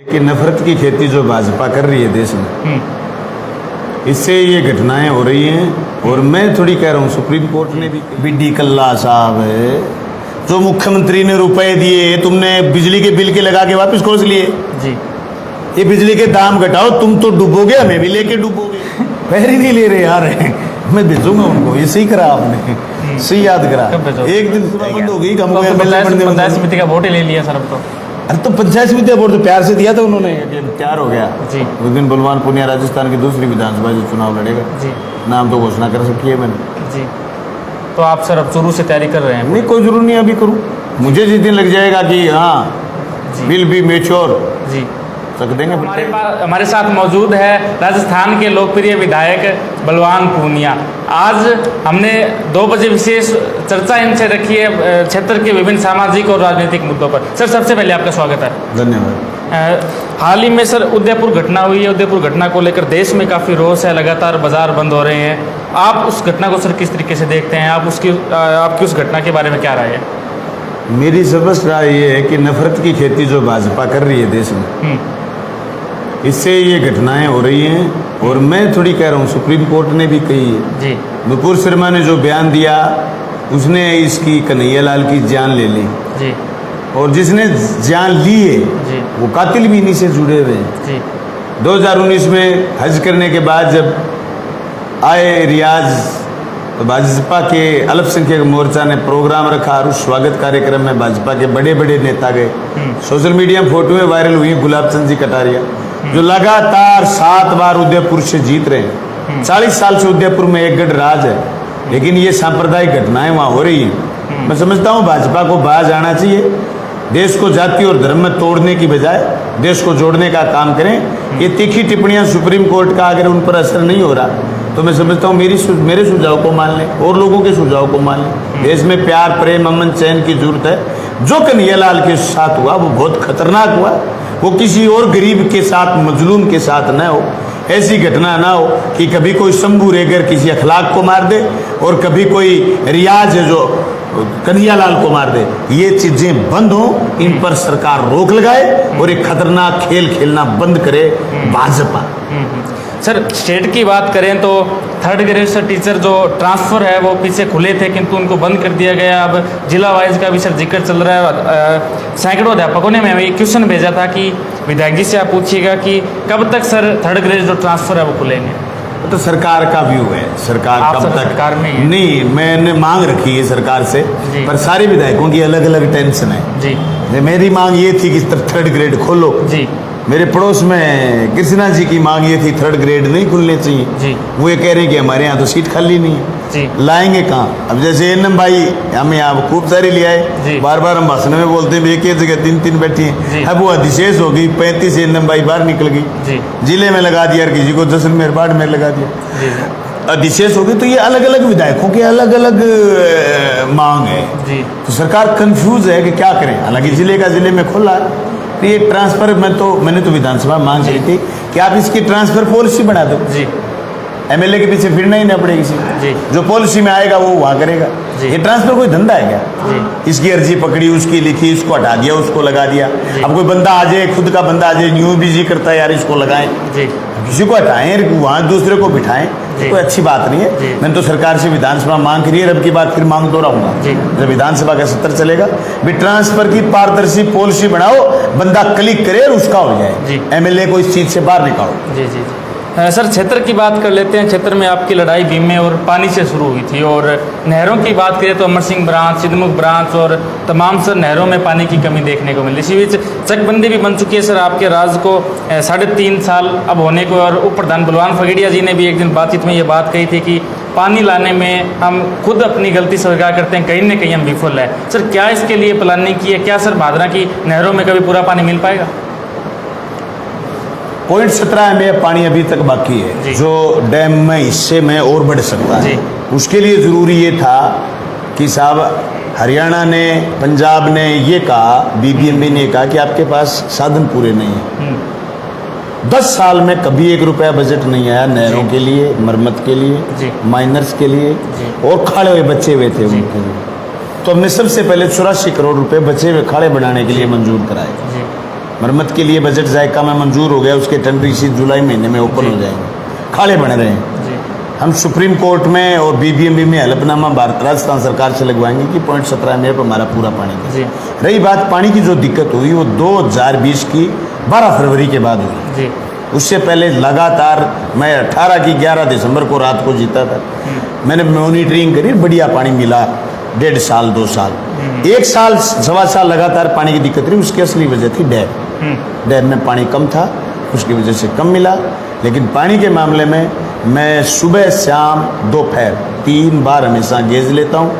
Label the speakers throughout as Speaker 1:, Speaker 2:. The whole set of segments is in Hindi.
Speaker 1: कि नफरत की खेती जो भाजपा कर रही है देश में, इससे ये घटनाएं हो रही हैं। और मैं थोड़ी कह रहा हूँ, सुप्रीम कोर्ट ने भी बीडी कल्ला साहब है, जो मुख्यमंत्री ने रुपए दिए, तुमने बिजली के बिल के लगा के वापस खोज लिए
Speaker 2: जी।
Speaker 1: ये बिजली के दाम घटाओ, तुम तो डूबोगे, हमें भी लेके डूबोगे। पैर ही नहीं ले रहे यार, मैं भेजूंगा उनको। ये सही करा आपने, सही याद करा। एक दिन बंद हो गई,
Speaker 2: पंचायत समिति का वोट ही ले लिया सर अब तो।
Speaker 1: अरे तो पंचायत समिति बोर्ड तो प्यार से दिया था उन्होंने, तैयार हो गया
Speaker 2: जी।
Speaker 1: उस दिन बलवान पुनिया राजस्थान की दूसरी विधानसभा जो चुनाव लड़ेगा
Speaker 2: जी,
Speaker 1: नाम तो घोषणा कर सकती है मैंने
Speaker 2: जी। तो आप सर अब शुरू से तैयारी कर रहे हैं?
Speaker 1: नहीं, कोई जरूर नहीं अभी करूँ, मुझे जिस दिन लग जाएगा कि हाँ विल बी मेच्योर
Speaker 2: जी।
Speaker 1: तक देंगे।
Speaker 2: हमारे साथ मौजूद है राजस्थान के लोकप्रिय विधायक बलवान पूनिया। आज हमने 2 बजे विशेष चर्चा इनसे रखी है क्षेत्र के विभिन्न सामाजिक और राजनीतिक मुद्दों पर। सर सबसे पहले आपका स्वागत है।
Speaker 1: धन्यवाद।
Speaker 2: हाल ही में सर उदयपुर घटना हुई है, उदयपुर घटना को लेकर देश में काफ़ी रोष है, लगातार बाजार बंद हो रहे हैं। आप उस घटना को सर किस तरीके से देखते हैं? आपकी उस घटना के बारे में क्या राय है?
Speaker 1: मेरी स्पष्ट राय ये है कि नफरत की खेती जो भाजपा कर रही है देश में, इससे ये घटनाएं हो रही हैं। और मैं थोड़ी कह रहा हूँ, सुप्रीम कोर्ट ने भी कही है
Speaker 2: जी।
Speaker 1: नुपुर शर्मा ने जो बयान दिया, उसने इसकी कन्हैयालाल की जान ले ली
Speaker 2: जी।
Speaker 1: और जिसने जान ली है
Speaker 2: जी।
Speaker 1: वो कातिल भी इन्हीं से जुड़े हुए हैं।
Speaker 2: जी।
Speaker 1: 2019 में हज करने के बाद जब आए रियाज, तो भाजपा के अल्पसंख्यक मोर्चा ने प्रोग्राम रखा और उस स्वागत कार्यक्रम में भाजपा के बड़े बड़े नेता गए। सोशल मीडिया में फोटोएं वायरल हुई, गुलाब चंद जी कटारिया जो लगातार 7 बार उदयपुर से जीत रहे हैं। 40 साल से उदयपुर में एक गढ़ राज है, लेकिन ये सांप्रदायिक घटनाएं वहाँ हो रही हैं। मैं समझता हूँ भाजपा को बाज आना चाहिए, देश को जाति और धर्म में तोड़ने की बजाय देश को जोड़ने का काम करें। ये तीखी टिप्पणियां सुप्रीम कोर्ट का अगर उन पर असर नहीं हो रहा तो मैं समझता हूँ मेरे सुझाव को मान लें और लोगों के सुझाव को मान लें। देश में प्यार, प्रेम, अमन, चैन की जरूरत है। जो कन्हैयालाल के साथ हुआ वो बहुत खतरनाक हुआ, वो किसी और गरीब के साथ, मजलूम के साथ न हो। ऐसी घटना ना हो कि कभी कोई शंभू रेगर किसी अखलाक को मार दे और कभी कोई रियाज है जो कन्हैयालाल को मार दे। ये चीजें बंद हो, इन पर सरकार रोक लगाए और एक खतरनाक खेल खेलना बंद करे भाजपा।
Speaker 2: सर स्टेट की बात करें तो 3rd ग्रेड से टीचर जो ट्रांसफ़र है वो पीछे खुले थे किंतु उनको बंद कर दिया गया। अब जिला वाइज का भी सर जिक्र चल रहा है। सैकड़ों अध्यापकों ने हमें ये क्वेश्चन भेजा था कि विधायक जी से आप पूछिएगा कि कब तक सर 3rd ग्रेड जो ट्रांसफ़र है वो खुलेंगे?
Speaker 1: तो सरकार का व्यू है, सरकार कब तक
Speaker 2: सरकार में है?
Speaker 1: नहीं, मैंने मांग रखी है सरकार से, पर सारे विधायकों की अलग अलग टेंशन है
Speaker 2: जी।
Speaker 1: मेरी मांग ये थी कि 3rd ग्रेड खोलो जी। मेरे पड़ोस में कृष्णा जी की मांग ये थी 3rd ग्रेड नहीं खुलने चाहिए जी। वो ये कह रहे हैं कि हमारे यहाँ तो सीट खाली नहीं है जी। लाएंगे कहाँ? अब जैसे एनएम भाई हमें यहाँ खूब सारे ले आए, बार बार हम भाषण में बोलते हैं एक जगह 3-3 बैठी हैं। अब वो अधिशेष हो गई, 35 एनएम भाई बाहर निकल गई, जिले में लगा दिया, किसी को जैसलमेर बाड़मेर लगा दिया, अधिशेष हो गई। तो ये अलग अलग विधायकों के अलग अलग मांग है जी। तो सरकार कंफ्यूज है कि क्या करें। हालांकि जिले का जिले में खोला, तो ये ट्रांसफर मैंने तो विधानसभा मांग की थी कि आप इसकी ट्रांसफर पॉलिसी बना दो जी। एमएलए के पीछे फिरना ही ना पड़े किसी जी। जो पॉलिसी में आएगा वो वहाँ करेगा जी। ये ट्रांसफर कोई धंधा है क्या जी? इसकी अर्जी पकड़ी, उसकी लिखी, इसको हटा दिया, उसको लगा दिया। अब कोई बंदा आ जाए, खुद का बंदा आ जाए, न्यू बिजी करता है यार, इसको लगाएं जी। किसी को हटाएं, वहाँ दूसरे को बिठाएं, कोई अच्छी बात नहीं है। मैंने तो सरकार से विधानसभा मांग करी है, अब की बात फिर मांग तो रहूंगा जब विधानसभा का सत्र चलेगा भी ट्रांसफर की पारदर्शी पॉलिसी बनाओ, बंदा क्लिक करे और उसका हो जाए, एमएलए को इस चीज से बाहर निकालो जी। जी
Speaker 2: सर क्षेत्र की बात कर लेते हैं। क्षेत्र में आपकी लड़ाई बीमे और पानी से शुरू हुई थी, और नहरों की बात करें तो अमर सिंह ब्रांच, सिद्धमुख ब्रांच और तमाम सर नहरों में पानी की कमी देखने को मिली। इसी बीच चकबंदी भी बन चुकी है सर आपके राज को 3.5 साल अब होने को। और उप प्रधान बलवान फगड़िया जी ने भी एक दिन बातचीत में ये बात कही थी कि पानी लाने में हम खुद अपनी गलती स्वीकार करते हैं, कहीं न कहीं हम विफल है। सर क्या इसके लिए प्लानिंग की है? क्या सर भादरा की नहरों में कभी पूरा पानी मिल पाएगा?
Speaker 1: 0.17 में पानी अभी तक बाकी है जो डैम में हिस्से में और बढ़ सकता है। उसके लिए ज़रूरी ये था कि साहब हरियाणा ने, पंजाब ने ये कहा, बीबीएमबी ने कहा कि आपके पास साधन पूरे नहीं है। 10 साल में कभी 1 रुपया बजट नहीं आया नहरों के लिए, मरम्मत के लिए, माइनर्स के लिए, और खाड़े हुए बचे हुए थे उनके लिए। तो हमने सबसे पहले 84 करोड़ रुपए बचे हुए खाड़े बनाने के लिए मंजूर कराए। मरम्मत के लिए बजट जायका में मंजूर हो गया, उसके टेंडर इसी जुलाई महीने में ओपन हो जाएंगे। खाड़े बन रहे हैं। हम सुप्रीम कोर्ट में और BBMB में हलफनामा भारत राजस्थान सरकार से लगवाएंगे कि 0.17 MF हमारा पूरा पानी का। रही बात पानी की, जो दिक्कत हुई वो 2020 की 12 फरवरी के बाद हुई। उससे पहले लगातार मैं 18 की 11 दिसंबर को रात को जीता था। मैंने मॉनिटरिंग करी, बढ़िया पानी मिला 1.5 साल 2 साल, 1 साल 1.25 साल लगातार पानी की दिक्कत रही। उसकी असली वजह थी डैम में पानी कम था, उसकी वजह से कम मिला। लेकिन पानी के मामले में मैं सुबह शाम दोपहर 3 बार हमेशा गेज लेता हूँ,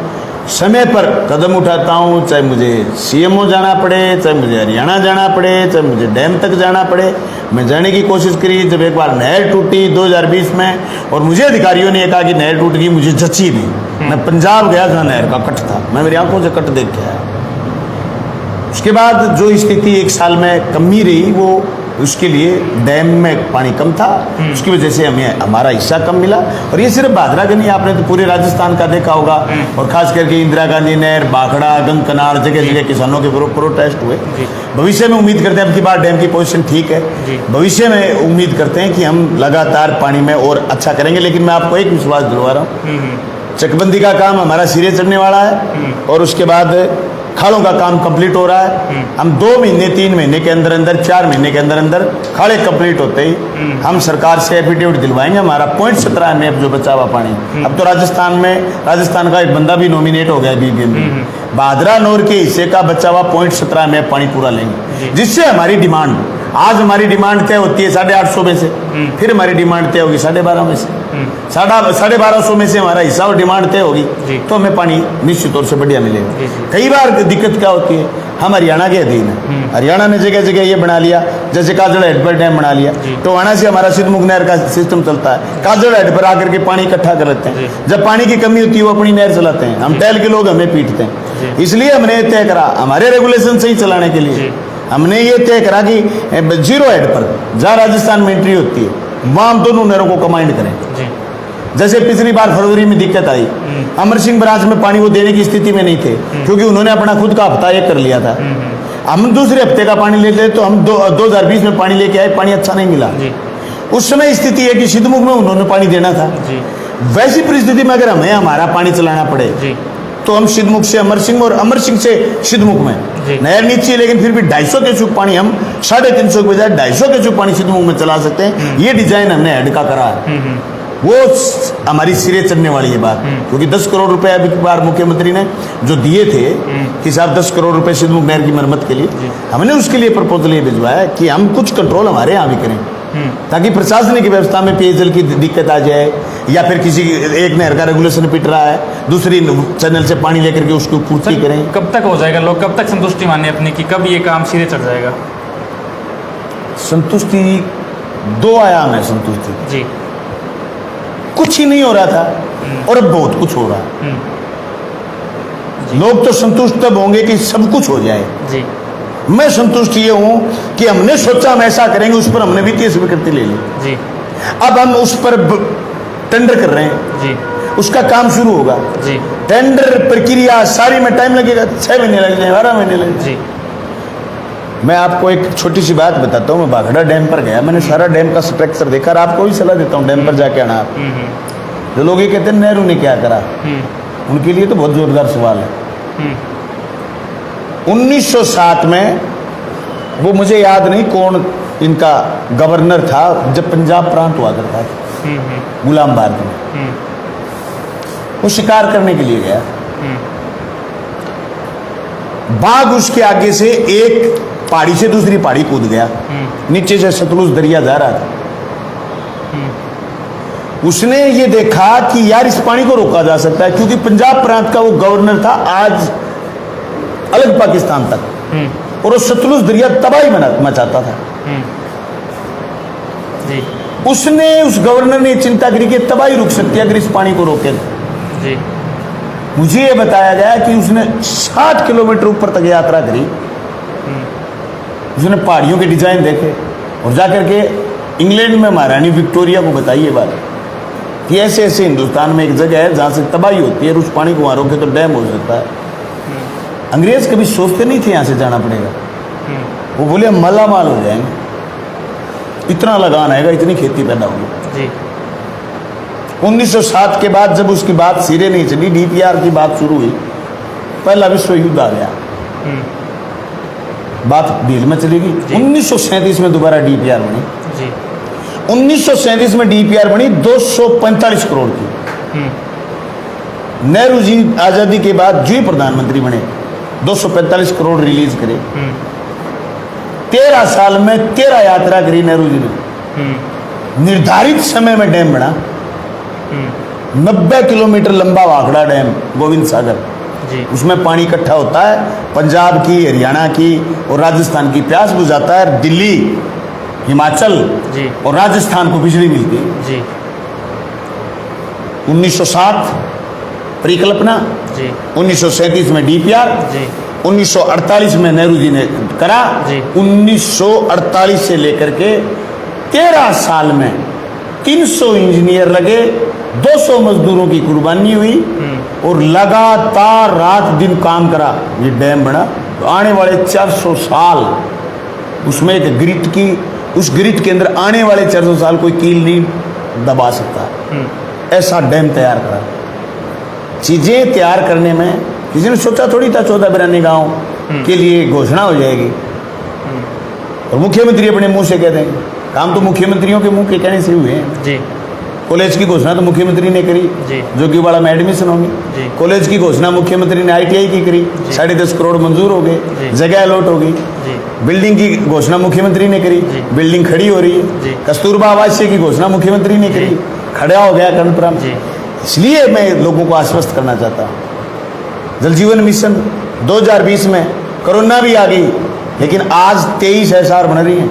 Speaker 1: समय पर कदम उठाता हूँ, चाहे मुझे CMO जाना पड़े, चाहे मुझे हरियाणा जाना पड़े, चाहे मुझे डैम तक जाना पड़े। मैं जाने की कोशिश करी। जब एक बार नहर टूटी 2020 में और मुझे अधिकारियों ने कहा कि नहर टूट गई, मुझे जची नहीं। मैं पंजाब गया जहाँ नहर का कट था, मैं मेरी आंखों से कट देख के आया। उसके बाद जो स्थिति 1 साल में कमी रही, वो उसके लिए डैम में पानी कम था, उसकी वजह से हमें हमारा हिस्सा कम मिला। और ये सिर्फ भादरा का नहीं, आपने तो पूरे राजस्थान का देखा होगा, और खास करके इंदिरा गांधी नहर, बाखड़ा, गंगकनार, जगह जगह किसानों के प्रोटेस्ट हुए। भविष्य में उम्मीद करते हैं अब की बार डैम की पोजीशन ठीक है, भविष्य में उम्मीद करते हैं कि हम लगातार पानी में और अच्छा करेंगे। लेकिन मैं आपको एक विश्वास दिलवा रहा हूँ, चकबंदी का काम हमारा सिरे चढ़ने वाला है और उसके बाद खालों का काम कंप्लीट हो रहा है। हम 2 महीने 3 महीने के अंदर अंदर 4 महीने के अंदर अंदर खाड़े कंप्लीट होते ही हम सरकार से एफिडेविट दिलवाएंगे, हमारा 0.17 MF जो बचा हुआ पानी। अब तो राजस्थान का एक बंदा भी नॉमिनेट हो गया BBMB, भादरा नोर के हिस्से का बचा हुआ 0.17 MF पानी पूरा लेंगे, जिससे हमारी डिमांड, आज हमारी डिमांड तय होती है 850 में से, फिर हमारी डिमांड तय होगी 12.5 में से, 1250 में से हमारा हिस्सा और डिमांड तय होगी, तो हमें पानी निश्चित तौर से बढ़िया मिलेगा। कई बार दिक्कत क्या होती है, हम हरियाणा के अधीन है, हरियाणा ने जगह जगह ये बना लिया, जैसे काजड़ हेड पर डैम बना लिया, तो वहां से हमारा सिद्धमुख नहर का सिस्टम चलता है, काजड़ हेड पर आकर के पानी इकट्ठा कर लेते हैं। जब पानी की कमी होती है वो अपनी नहर चलाते हैं, हम टहल के लोग हमें पीटते हैं। इसलिए हमने तय करा, हमारे रेगुलेशन सही चलाने के लिए हमने ये तय करा कि 0 हेड पर जहाँ राजस्थान में एंट्री होती है वहाँ हम दोनों नहरों को कंबाइंड करें। जैसे पिछली बार फरवरी में दिक्कत आई, अमर सिंह ब्रांच में पानी वो देने की स्थिति में नहीं थे, क्योंकि उन्होंने अपना खुद का हफ्ता एक कर लिया था। हम दूसरे हफ्ते का पानी लेते तो हम 2020 में पानी लेके आए, पानी अच्छा नहीं मिला। उस समय स्थिति है कि सिद्धमुख में उन्होंने पानी देना था। वैसी परिस्थिति में अगर हमें हमारा पानी चलाना पड़े तो हम सिद्धमुख से अमर सिंह और अमर सिंह से सिद्धमुख में नहर नीचे, लेकिन फिर भी 250 क्यूसेक पानी हम 350 के बजाय 250 क्यूसेक पानी सिद्धमुख में चला सकते हैं। ये डिजाइन हमने हेड का करा है, वो हमारी सिरे चढ़ने वाली है बात, क्योंकि 10 करोड़ रुपए अभी की बार मुख्यमंत्री ने जो दिए थे कि साहब 10 करोड़ रुपए सिद्धमुख नहर की मरम्मत के लिए, हमने उसके लिए प्रपोजल ये भिजवाया कि हम कुछ कंट्रोल हमारे यहाँ भी करें, ताकि प्रशासनिक व्यवस्था में पेयजल की दिक्कत आ जाए, या फिर किसी एक नहर का रेगुलेशन पिट रहा है, दूसरी चैनल से पानी लेकर के उसको पूर्ति करें।
Speaker 2: कब तक हो जाएगा, लोग कब तक संतुष्टि माने अपनी कि कब ये काम सिरे चढ़ जाएगा?
Speaker 1: संतुष्टि 2 आयाम है संतुष्टि
Speaker 2: जी।
Speaker 1: कुछ ही नहीं हो रहा था और अब बहुत कुछ हो रहा है। लोग तो संतुष्ट तब होंगे कि सब कुछ हो जाए
Speaker 2: जी।
Speaker 1: मैं संतुष्ट ये हूं कि हमने सोचा हम ऐसा करेंगे, उस पर हमने वित्तीय स्वीकृति ले ली
Speaker 2: जी।
Speaker 1: अब हम उस पर टेंडर कर रहे हैं
Speaker 2: जी,
Speaker 1: उसका काम शुरू होगा
Speaker 2: जी।
Speaker 1: टेंडर प्रक्रिया सारी में टाइम लगेगा, 6 महीने लग जाए, 12 महीने लग
Speaker 2: जी।
Speaker 1: मैं आपको एक छोटी सी बात बताता हूँ। मैं बाघड़ा डैम पर गया, मैंने सारा डैम का स्ट्रक्चर देखा, और आपको भी सलाह देता हूँ डैम पर जाके आना आप। जो लोग ये कहते हैं नेहरू ने क्या करा, उनके लिए तो बहुत जोरदार सवाल है। 1907 में वो मुझे याद नहीं कौन इनका गवर्नर था, जब पंजाब प्रांत हुआ करता था गुलाम भारत में, वो शिकार करने के लिए गया, बाघ उसके आगे से एक पहाड़ी से दूसरी पहाड़ी कूद गया, नीचे से सतलुज दरिया जा रहा था। उसने ये देखा कि यार इस पानी को रोका जा सकता है, क्योंकि पंजाब प्रांत का वो गवर्नर था आज अलग पाकिस्तान तक, और वो सतलुज दरिया तबाही मचाता था।
Speaker 2: जी।
Speaker 1: उसने उस गवर्नर ने चिंता करी कि तबाही रुक सकती है अगर इस पानी को रोके।
Speaker 2: जी।
Speaker 1: मुझे ये बताया गया कि उसने 60 किलोमीटर ऊपर तक यात्रा करी, उसने पहाड़ियों के डिजाइन देखे और जाकर के इंग्लैंड में महारानी विक्टोरिया को बताई ये बात कि ऐसे ऐसे हिंदुस्तान में एक जगह है जहाँ से तबाही होती है और उस पानी को वहाँ रोके तो डैम हो सकता है। अंग्रेज कभी सोचते नहीं थे यहाँ से जाना पड़ेगा, वो बोले हम मालामाल हो जाएंगे, इतना लगान आएगा, इतनी खेती पैदा होगी।
Speaker 2: जी
Speaker 1: 1907 के बाद जब उसकी बात सिरे नहीं चली, डीपीआर की बात शुरू हुई, पहला विश्व युद्ध आ गया, बात ढील में चलेगी। 1937 में दोबारा डीपीआर बनी
Speaker 2: जी।
Speaker 1: 1937 में डीपीआर बनी 245 करोड़ की। नेहरू जी आजादी के बाद जो प्रधानमंत्री बने 245 करोड़ रिलीज करे। 13 साल में 13 यात्रा करी नेहरू जी ने। निर्धारित समय में डैम बना, 90 किलोमीटर लंबा वाखड़ा डैम गोविंद सागर
Speaker 2: जी।
Speaker 1: उसमें पानी इकट्ठा होता है, पंजाब की, हरियाणा की और राजस्थान की प्यास बुझाता है, दिल्ली, हिमाचल
Speaker 2: जी।
Speaker 1: और राजस्थान को बिजली मिलती है
Speaker 2: जी।
Speaker 1: 1907 परिकल्पना
Speaker 2: जी।
Speaker 1: 1937 में डीपीआर
Speaker 2: जी।
Speaker 1: 1948 में नेहरू जी ने करा
Speaker 2: जी।
Speaker 1: 1948 से लेकर के 13 साल में 300 इंजीनियर लगे, 200 मजदूरों की कुर्बानी हुई और लगातार रात दिन काम करा, ये डैम बना। तो आने वाले 400 साल उसमें एक ग्रिट की, उस ग्रिट के अंदर आने वाले 400 साल कोई कील नहीं दबा सकता, ऐसा डैम तैयार करा। चीजें तैयार करने में किसी ने सोचा थोड़ी था 14 बिरानी गांव के लिए घोषणा हो जाएगी और मुख्यमंत्री अपने मुंह से कह देंगे। काम तो मुख्यमंत्रियों के मुंह के कहने से हुए हैं
Speaker 2: जी।
Speaker 1: कॉलेज की घोषणा तो मुख्यमंत्री ने करी, जोगीवाड़ा में एडमिशन होंगे। कॉलेज की घोषणा मुख्यमंत्री ने ITI की करी, 10.5 करोड़ मंजूर हो गए, जगह अलॉट हो गई। बिल्डिंग की घोषणा मुख्यमंत्री ने करी, बिल्डिंग खड़ी हो रही है। कस्तूरबा आवासीय की घोषणा मुख्यमंत्री ने करी, खड़ा हो गया कर्णपुरम। इसलिए मैं लोगों को आश्वस्त करना चाहता हूँ, जल जीवन मिशन 2020 में कोरोना भी आ गई, लेकिन आज 23 SR बन रही हैं,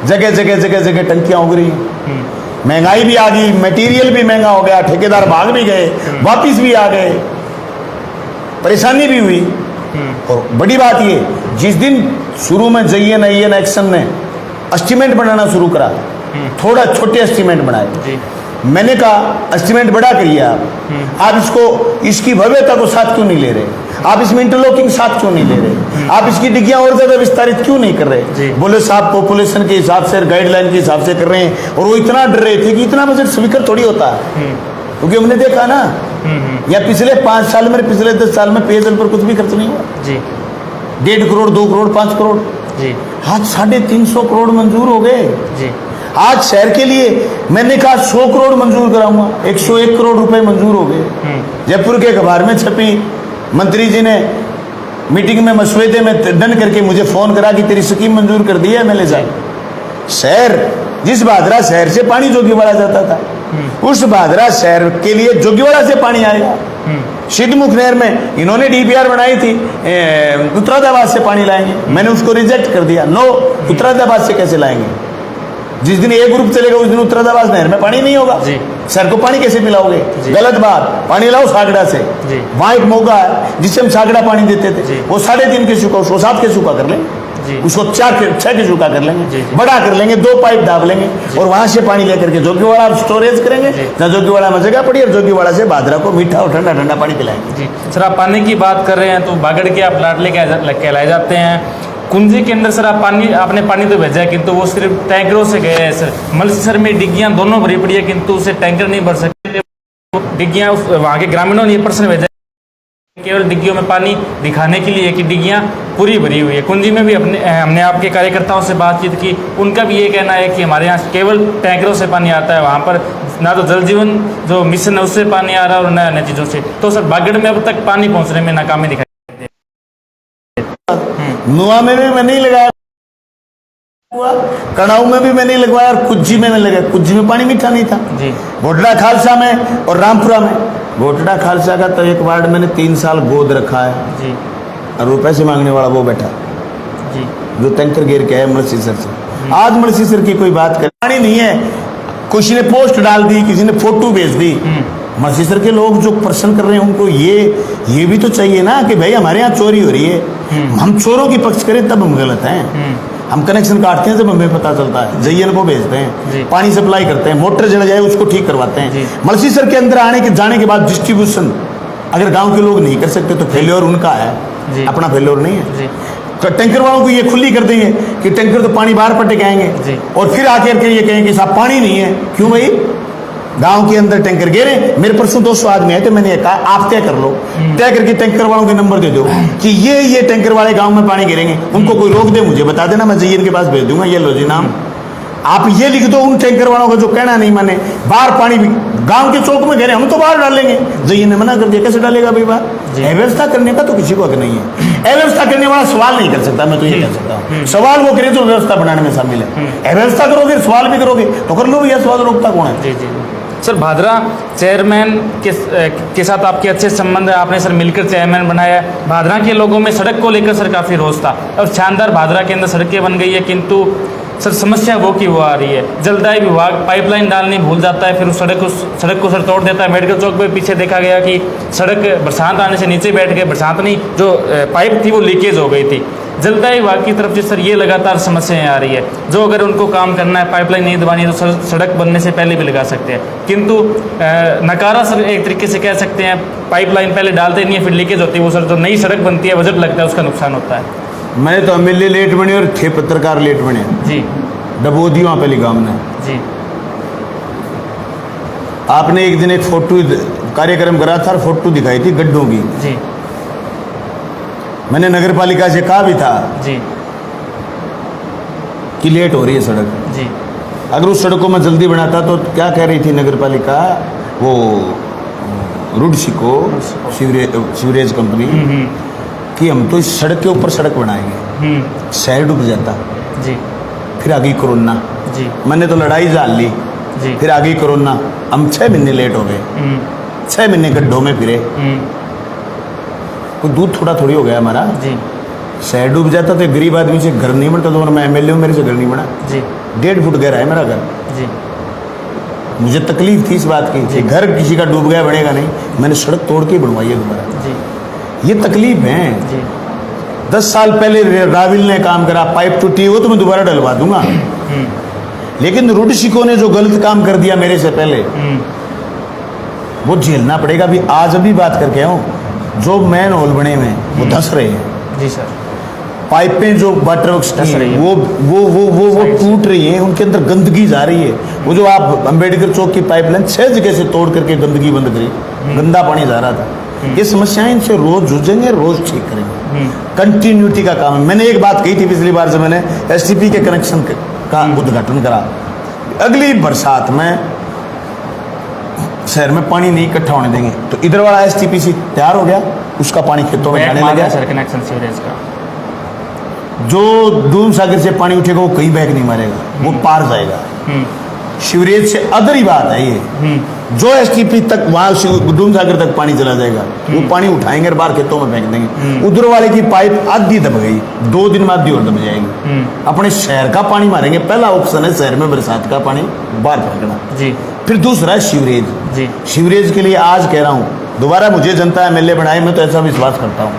Speaker 1: जगह जगह जगह जगह टंकियां उग रही हैं। महंगाई भी आ गई, मटेरियल भी महंगा हो गया, ठेकेदार भाग भी गए, वापिस भी आ गए, परेशानी भी हुई। और बड़ी बात ये, जिस दिन शुरू में JN एक्शन ने एस्टीमेट बनाना शुरू करा, थोड़ा छोटे एस्टीमेट बनाए, मैंने कहा एस्टीमेट बड़ा करिए आप इसको, इसकी भव्यता को साथ क्यों नहीं ले रहे, आप इसमें इंटरलॉकिंग साथ क्यों नहीं ले रहे, आप इसकी डिग्गियां और ज्यादा विस्तारित क्यों नहीं कर रहे। बोले साहब पॉपुलेशन के हिसाब से, गाइडलाइन के हिसाब से कर रहे हैं। और वो इतना डर रहे थे कि इतना बजट स्वीकार थोड़ी होता है, क्योंकि हमने देखा ना या पिछले 5 साल में, पिछले 10 साल में पेयजल पर कुछ भी खर्च नहीं हुआ। 1.5 करोड़, 2 करोड़, 5 करोड़, आज 350 करोड़ मंजूर हो गए। आज शहर के लिए मैंने कहा 100 करोड़ मंजूर कराऊंगा, 101 करोड़ रुपए मंजूर हो गए। जयपुर के अखबार में छपी, मंत्री जी ने मीटिंग में मसवेदे में डन करके मुझे फोन करा कि तेरी स्कीम मंजूर कर दी है MLA साहब। शहर, जिस भादरा शहर से पानी जोगीवाड़ा जाता था, उस भादरा शहर के लिए जोगीवाड़ा से पानी आएगा। सिद्धमुख नहर में इन्होंने DPR बनाई थी, उत्तरादाबाद से पानी लाएंगे, मैंने उसको रिजेक्ट कर दिया। नो, उत्तरादाबाद से कैसे लाएंगे, जिस दिन एक ग्रुप चलेगा उस दिन उत्तरादाबाद नहर में पानी नहीं होगा, शहर को पानी कैसे पिलाओगे, गलत बात। पानी लाओ सागड़ा से, वहां एक मौका है जिससे हम सागड़ा पानी देते थे, वो 3.5 के सूखा, उसको 7 के सूखा कर लेंगे, उसको 6 के सूखा कर लेंगे, बड़ा कर लेंगे, 2 पाइप दाब लेंगे और वहां से पानी लेकर के जोगीवाड़ा स्टोरेज करेंगे, जहाँ जोगीवाड़ा में जगह पड़ी, और जोगीवाड़ा से भादरा को मीठा और ठंडा ठंडा पानी पिलाएंगे।
Speaker 2: सर आप पानी की बात कर रहे हैं तो बागड़ के आप लाडले कहलाए जाते हैं। कुंजी के अंदर सर आपने पानी तो भेजा है, किंतु वो सिर्फ टैंकरों से गए हैं सर। मलसीसर में डिग्गियां दोनों भरी पड़ी है, किंतु उसे टैंकर नहीं भर सकते। डिग्गियां वहाँ के ग्रामीणों ने ये प्रश्न भेजा केवल डिग्गियों में पानी दिखाने के लिए कि डिग्गियां पूरी भरी हुई है। कुंजी में भी हमने आपके कार्यकर्ताओं से बातचीत की, उनका भी ये कहना है कि हमारे यहाँ केवल टैंकरों से पानी आता है, वहाँ पर ना तो जल जीवन जो मिशन है उससे पानी आ रहा है और न अन्य चीज़ों से। तो सर बागड़ में अब तक पानी पहुँचने में नाकामी दिखाई।
Speaker 1: नुआ में भी मैं नहीं लगाया, कड़ाऊ में भी मैं नहीं लगवाया, और कुज्जी में लगाया। कुज्जी में पानी मीठा नहीं था। घोटड़ा खालसा में और रामपुरा में, घोटड़ा खालसा का तो एक वार्ड मैंने 3 साल गोद रखा है और वो पैसे मांगने वाला वो बैठा जो टैंकर गिर के है मलसीसर से। आज मलसीसर की कोई बात करे, पानी नहीं है, किसी ने पोस्ट डाल दी, किसी ने फोटो भेज दी। मलसीसर के लोग जो प्रश्न कर रहे हैं उनको ये भी तो चाहिए ना कि भाई हमारे यहाँ चोरी हो रही है, हम चोरों की पक्ष करें तब हम गलत हैं। हम कनेक्शन काटते हैं जब हमें पता चलता है, JN को भेजते हैं, पानी सप्लाई करते हैं, मोटर जल जाए उसको ठीक करवाते हैं। मलसीसर के अंदर जाने के बाद डिस्ट्रीब्यूशन अगर गांव के लोग नहीं कर सकते तो फेल्योर उनका है, अपना फेल्योर नहीं है। टैंकर वालों को ये खुली कर देंगे कि टैंकर तो पानी बाहर पटे के आएंगे और फिर आकर के ये कहेंगे साहब पानी नहीं है। क्यों भाई, गांव के अंदर टैंकर गिरे। मेरे परसों 200 आदमी आए तो मैंने कहा आप तय कर लो, तय करके टैंकर वालों के नंबर दे दो कि ये टैंकर वाले गांव में पानी गिरेंगे, उनको कोई रोक दे मुझे बता देना, मैं जयन के पास भेज दूंगा। ये लो जी नाम, आप ये लिख दो उन टैंकर वालों का जो कहना नहीं माने, बाहर पानी गांव के चौक में गिरे हम तो बाहर डालेंगे। जयन ने मना कर दिया, कैसे डालेगा भाई बाहर? अव्यवस्था करने का तो किसी को हक नहीं है। अव्यवस्था करने वाला सवाल नहीं कर सकता, मैं तो ये कह सकता हूँ। सवाल वो करे जो व्यवस्था बनाने में शामिल है। अव्यवस्था करोगे, सवाल भी करोगे तो कर लो भैया, सवाल रोकता कौन है?
Speaker 2: जी जी सर, भादरा चेयरमैन के साथ आपके अच्छे संबंध है, आपने सर मिलकर चेयरमैन बनाया। भादरा के लोगों में सड़क को लेकर सर काफ़ी रोष था और शानदार भादरा के अंदर सड़कें बन गई है, किंतु सर समस्या वो की वो आ रही है। जलदाय विभाग पाइपलाइन डालनी भूल जाता है, फिर उस सड़क को सर तोड़ देता है। मेडिकल चौक पे पीछे देखा गया कि सड़क बरसात आने से नीचे बैठ गए, बरसात नहीं जो पाइप थी वो लीकेज हो गई थी। जलदाय विभाग की तरफ से सर ये लगातार समस्याएं आ रही है, जो अगर उनको काम करना है, पाइपलाइन नहीं दबानी है तो सड़क बनने से पहले भी लगा सकते हैं, किंतु नकारा सर एक तरीके से कह सकते हैं। पाइपलाइन पहले डालते नहीं है, फिर लीकेज होती है, वो सर जो नई सड़क बनती है बजट लगता है, उसका नुकसान होता है।
Speaker 1: मैंने तो एमएलए लेट बने और थे पत्रकार लेट बने
Speaker 2: जी,
Speaker 1: डबोदी वहाँ पहली गाँव में
Speaker 2: जी।
Speaker 1: आपने एक दिन एक फोटो कार्यक्रम करा था, फोटो दिखाई थी गड्ढों की
Speaker 2: जी।
Speaker 1: मैंने नगर पालिका से कहा भी था
Speaker 2: जी
Speaker 1: कि लेट हो रही है सड़क
Speaker 2: जी।
Speaker 1: अगर उस सड़क को मैं जल्दी बनाता तो क्या कह रही थी नगर पालिका, वो रुडसी को सीवरेज कंपनी कि हम तो इस सड़क के ऊपर सड़क बनाएंगे, शहर डूब जाता
Speaker 2: जी।
Speaker 1: फिर आ गई कोरोना
Speaker 2: जी।
Speaker 1: मैंने तो लड़ाई जान ली
Speaker 2: जी।
Speaker 1: फिर आ गई कोरोना, हम 6 महीने लेट हो गए, 6 महीने गड्ढों में फिरे। कोई दूध थोड़ी हो गया हमारा
Speaker 2: जी।
Speaker 1: शहर डूब जाता तो गरीब आदमी से घर नहीं बनता, तो मैं एमएलए हूँ, मेरे से घर नहीं बना
Speaker 2: जी।
Speaker 1: 1.5 फुट गहरा है मेरा घर
Speaker 2: जी।
Speaker 1: मुझे तकलीफ थी इस बात की कि घर किसी का डूब गया बनेगा नहीं, मैंने सड़क तोड़ के बनवाई है दोबारा।
Speaker 2: जी।
Speaker 1: ये तकलीफ है।
Speaker 2: जी।
Speaker 1: 10 साल पहले राविल ने काम करा, पाइप टूटी वो तो मैं दोबारा डलवा दूंगा, लेकिन रुडशिको ने जो गलत काम कर दिया मेरे से पहले वो झेलना पड़ेगा। अभी आज अभी बात करके आऊँ, जो मैन होल बने हुए वो धस रहे हैं।
Speaker 2: जी सर।
Speaker 1: पाइपें जो वाटर वर्क्स की वो टूट रही हैं, उनके अंदर गंदगी जा रही है। वो जो आप अंबेडकर चौक की पाइपलाइन 6 जगह से तोड़ करके गंदगी बंद करी, गंदा पानी जा रहा था। ये समस्याएं इनसे रोज जूझेंगे, रोज ठीक करेंगे। कंटिन्यूटी का काम है। मैंने एक बात कही थी पिछली बार जब मैंने एसटीपी के कनेक्शन का उद्घाटन करा, अगली बरसात में शहर में पानी नहीं इकट्ठा होने देंगे। तो इधर वाला एसटीपीसी तैयार हो गया, उसका पानी खेतों में जाने लगा।
Speaker 2: सर कनेक्शन सीवरेज का
Speaker 1: जो दून सागर से पानी उठेगा वो कहीं बैक नहीं मारेगा, वो पार जाएगा। सीवरेज से अदर ही बात है ये। जो एसटीपी तक वहां दून सागर तक पानी चला जाएगा, वो पानी उठाएंगे और बाहर खेतों में फेंक देंगे। उधर वाले की पाइप आधी दब गई, 2 दिन में आधी और दब जाएगी। अपने शहर का पानी मारेंगे। पहला ऑप्शन है शहर में बरसात का पानी बाहर फेंकना जी। फिर दूसरा है सीवरेज जी। सीवरेज के लिए आज कह रहा हूँ, दोबारा मुझे जनता एमएलए बनाए, मैं तो ऐसा विश्वास करता हूँ